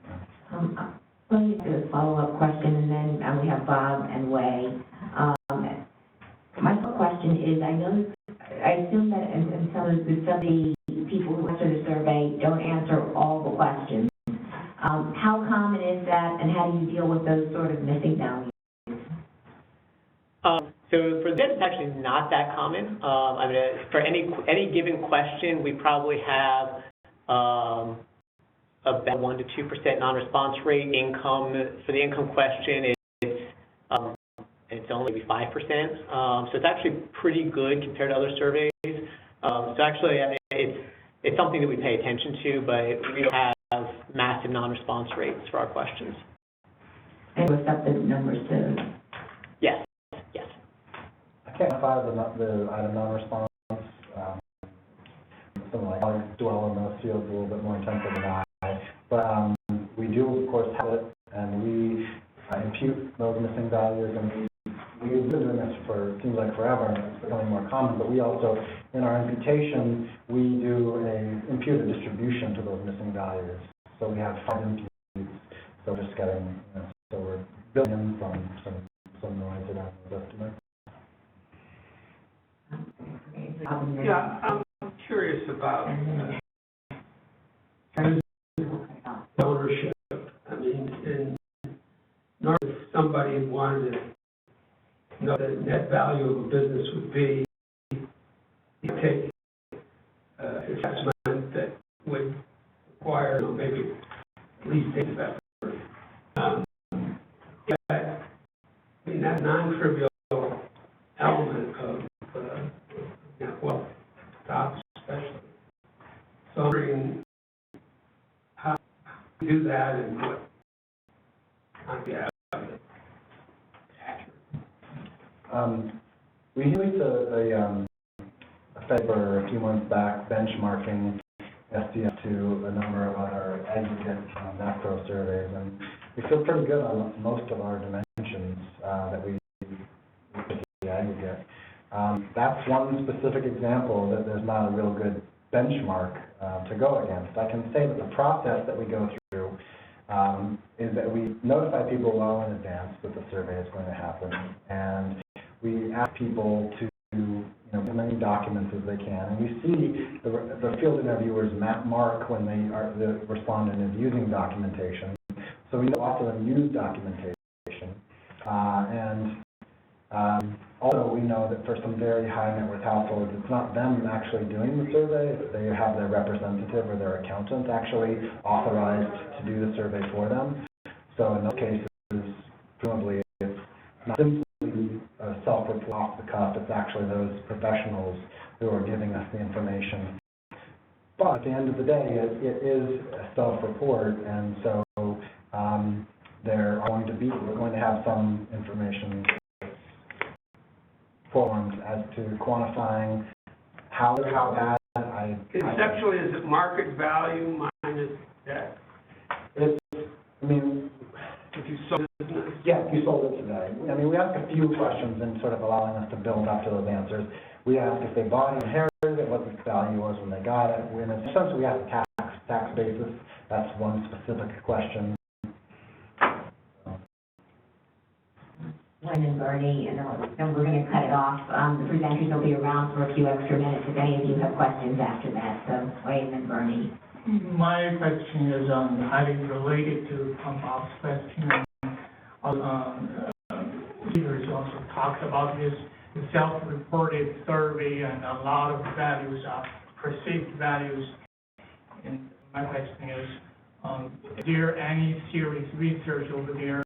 Let me do a follow-up question, and then we have Bob and Wei. My question is, I assume that in some of the people who answer the survey don't answer all the questions. How common is that, and how do you deal with those sort of missing values? So for this, it's actually not that common. For any given question, we probably have about 1 to 2% non-response rate. For the income question, it's only maybe 5%. So it's actually pretty good compared to other surveys. So actually, it's something that we pay attention to, but we don't have massive non-response rates for our questions. And what's up the numbers too? Yes. I can't quantify the item non-response. Something like I dwell in those fields a little bit more intensely than I. But we do, of course, have it, and we impute those missing values, and we've been doing this for, it seems like forever, and it's becoming more common, but we also, in our imputation, we do impute a distribution to those missing values. So we have 5 imputes, so just getting, so we're building in some noise around those estimates. Yeah, I'm curious about ownership. I mean, in order if somebody wanted to know the net value of a business would be, you take an assessment that would require maybe at least 8 effort. I mean, that's non-trivial element of well, stocks especially. So I'm wondering how you do that and what might be accurate. We released a paper a few months back benchmarking SDF to a number of other aggregate macro surveys, and we feel pretty good on most of our dimensions that we the aggregate. That's one specific example that there's not a real good benchmark to go against. I can say that the process that we go through is that we notify people well in advance that the survey is going to happen, and we ask people to as many documents as they can, and we see the field interviewers mark when the respondent is using documentation, so we know lots of them use documentation, also we know that for some very high net worth households, it's not them actually doing the survey, they have their representative or their accountant actually authorized to do the survey for them. So in those cases, presumably it's not simply self-report off the cuff, it's actually those professionals who are giving us the information. But at the end of the day, it is a self-report, and so we're going to have some information formed as to quantifying how bad Conceptually, is it market value minus debt? If you sold business? Yeah, if you sold it today. I mean, we ask a few questions and sort of allowing us to build up to those answers. We ask if they bought it, inherited it, what the value was when they got it. In a sense, we ask the tax basis. That's one specific question. Lynn and Bernie, and then we're going to cut it off. The presenters will be around for a few extra minutes if any of you have questions after that. So, Wayne and Bernie. My question is highly related to Bob's question. Leaders also talked about this self-reported survey, and a lot of values are perceived values. And my question is there any serious research over there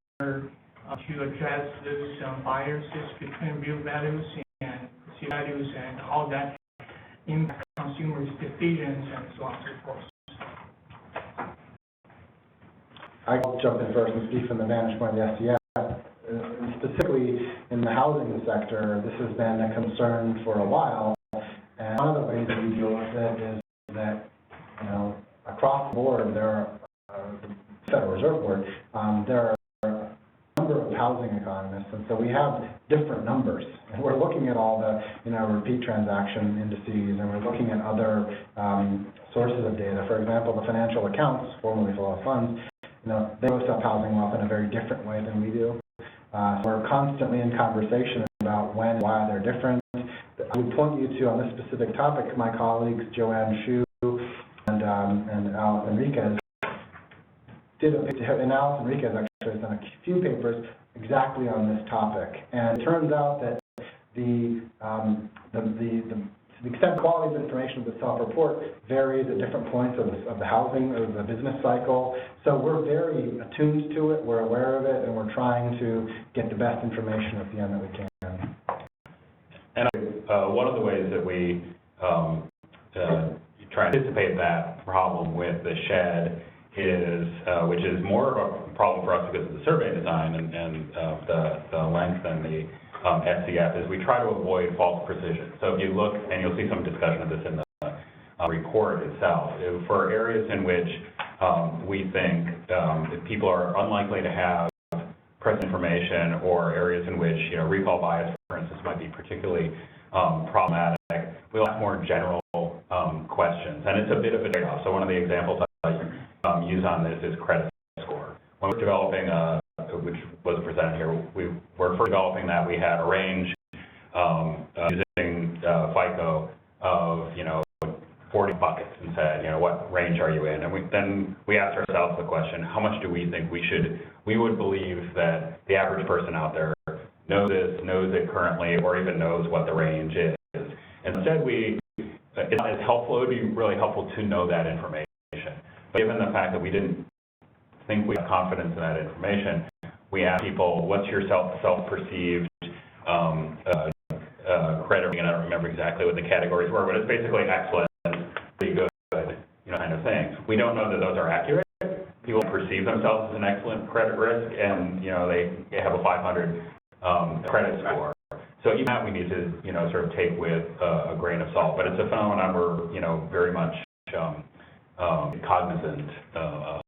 to address those biases between real values and perceived values, and how that impacts consumers' decisions and so on and so forth? I'll jump in first and speak from the vantage point of the SDF. Specifically in the housing sector, this has been a concern for a while, and one of the ways that we deal with it is that, across the board, there are, the Federal Reserve Board, there are a number of housing economists, and so we have different numbers, and we're looking at all the, repeat transaction indices, and we're looking at other sources of data. For example, the financial accounts, formerly flow of funds, they post up housing wealth in a very different way than we do. So we're constantly in conversation about when and why they're different. I would point you to, on this specific topic, my colleagues Joanne Shu and Alice Enriquez and Alice Enriquez actually has done a few papers exactly on this topic. And it turns out that the extent quality of information of the self-report varies at different points of the housing or the business cycle. So we're very attuned to it, we're aware of it, and we're trying to get the best information at the end that we can. And one of the ways that we try to anticipate that problem with the shed is, which is more of a problem for us because of the survey design and the length and the SCF, is we try to avoid false precision. So if you look, and you'll see some discussion of this in the report itself, for areas in which we think that people are unlikely to have present information, or areas in which recall bias, for instance, might be particularly problematic, we'll ask more general questions, and it's a bit of a trade-off. So one of the examples I use on this is credit score. When we're developing which was presented here, we were first developing that, we had a range using FICO of 40 buckets, and said, what range are you in? And then we asked ourselves the question, how much do we think we would believe that the average person out there knows it currently, or even knows what the range is. And instead, it's not as helpful, it would be really helpful to know that information. But given the fact that we didn't think we have confidence in that information, we asked people, what's your self-perceived credit rating? And I don't remember exactly what the categories were, but it's basically excellent, pretty good, kind of thing. We don't know that those are accurate. People perceive themselves as an excellent credit risk, and they have a 500 credit score. So even that we need to, sort of take with a grain of salt. But it's a phenomenon we're, very much cognizant of.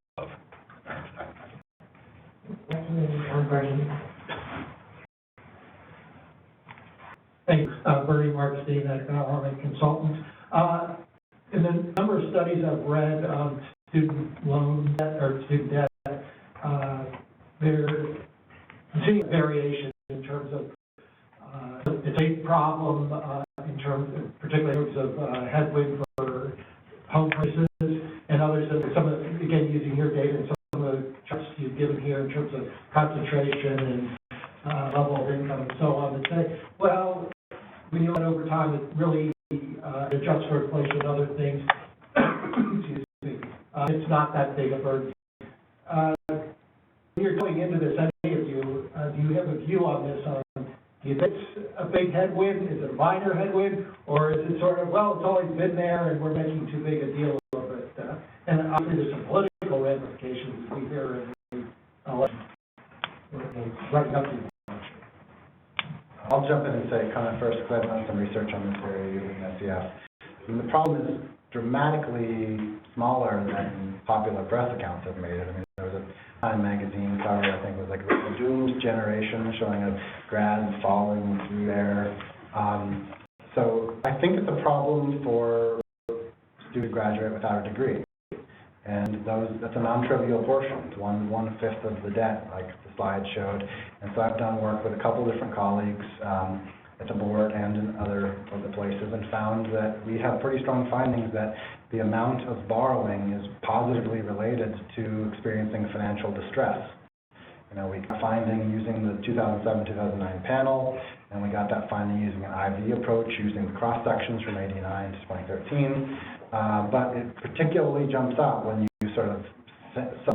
Thank you. Bernie Markstein at Harman Consultants. In the number of studies I've read on student loan debt or student debt, there seems variation in terms of it's a problem particularly in terms of headwind for home purchases and others. And some of again using your data and some of the charts you've given here in terms of concentration and level of income and so on, and say, well, when you look over time, it really adjusts for inflation and other things. Excuse me. It's not that big a burden. When you're going into this, any of you, do you have a view on this? Do you think it's a big headwind? Is it a minor headwind? Or is it sort of, well, it's always been there and we're making too big a deal of it? And obviously there's some political ramifications as we hear in the election. Right up to you. I'll jump in and say kind of first, because I've done some research on this area using SEF. And the problem is dramatically smaller than popular press accounts have made it. I mean, there was a Time magazine cover, I think, was like the doomed generation, showing a grad falling through there. So I think it's a problem for students who graduate without a degree. And that's a non-trivial portion. It's one-fifth of the debt, like the slide showed. And so I've done work with a couple different colleagues at the board and in other places, and found that we have pretty strong findings that the amount of borrowing is positively related to experiencing financial distress. We got finding using the 2007-2009 panel, and we got that finding using an IV approach, using the cross sections from '89 to 2013. But it particularly jumps out when you sort of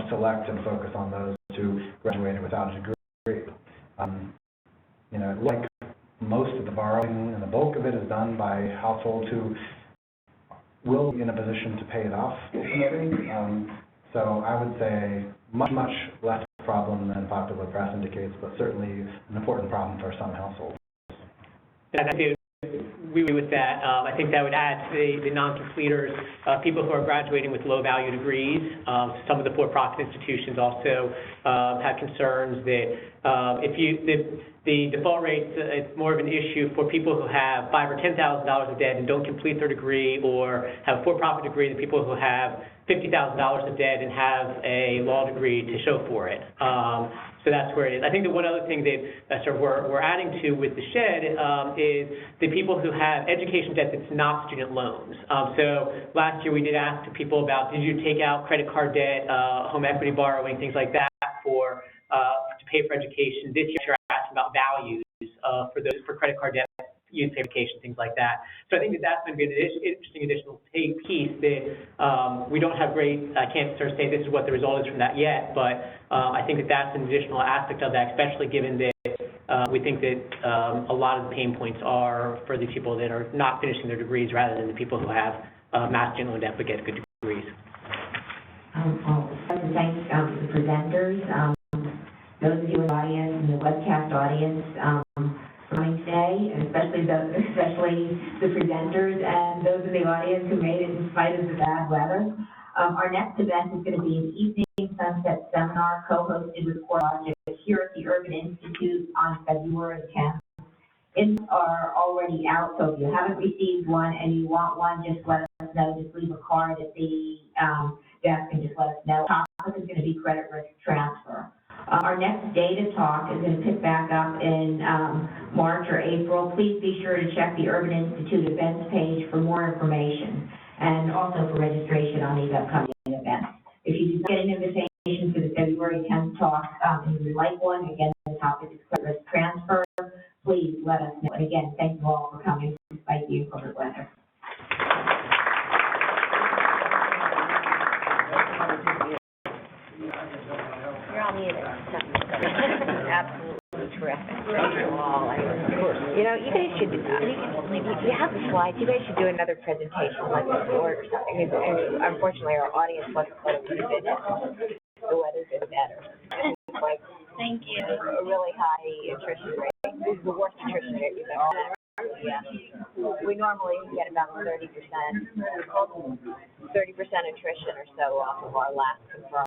select and focus on those who graduated without a degree. Like most of the borrowing and the bulk of it is done by households who will be in a position to pay it off ultimately. So I would say much less problem than popular press indicates, but certainly an important problem for some households. And I think we agree with that. I think that would add to the non-completers, people who are graduating with low-value degrees. Some of the for-profit institutions also have concerns that the default rate, it's more of an issue for people who have $5,000 or $10,000 of debt and don't complete their degree, or have a for-profit degree than people who have $50,000 of debt and have a law degree to show for it. So that's where it is. I think that one other thing that sort of we're adding to with the shed is the people who have education debt that's not student loans. So last year we did ask people about, did you take out credit card debt, home equity borrowing, things like that to pay for education. This year we're asking about values for credit card debt, youth education, things like that. So I think that's going to be an interesting additional piece that we don't have I can't sort of say this is what the result is from that yet, but I think that's an additional aspect of that, especially given that we think that a lot of the pain points are for the people that are not finishing their degrees rather than the people who have mass student loan debt but get good degrees. I'd like to thank the presenters, those of you in the audience and the webcast audience for coming today, and especially the presenters and those in the audience who made it in spite of the bad weather. Our next event is going to be an evening sunset seminar co-hosted with CoreLogic here at the Urban Institute on February 10th. Invites are already out, so if you haven't received one and you want one, just let us know. Just leave a card at the desk and just let us know. The topic is going to be credit risk transfer. Our next data talk is going to pick back up in March or April. Please be sure to check the Urban Institute events page for more information and also for registration on these upcoming events. If you do get an invitation for the February 10th talk and you would like one, again, the topic is credit risk transfer, please let us know. And again, thank you all for coming despite the inclement weather. You're all muted. Absolutely terrific. Thank you all. You know, you guys should, you have the slides, you guys should do another presentation like this or something. And unfortunately, our audience wasn't what it would have been. The weather's been better. Like, thank you. A really high attrition rate. is the worst attrition rate you've ever had. Yeah. We normally get about 30% attrition or so off of our last confirmed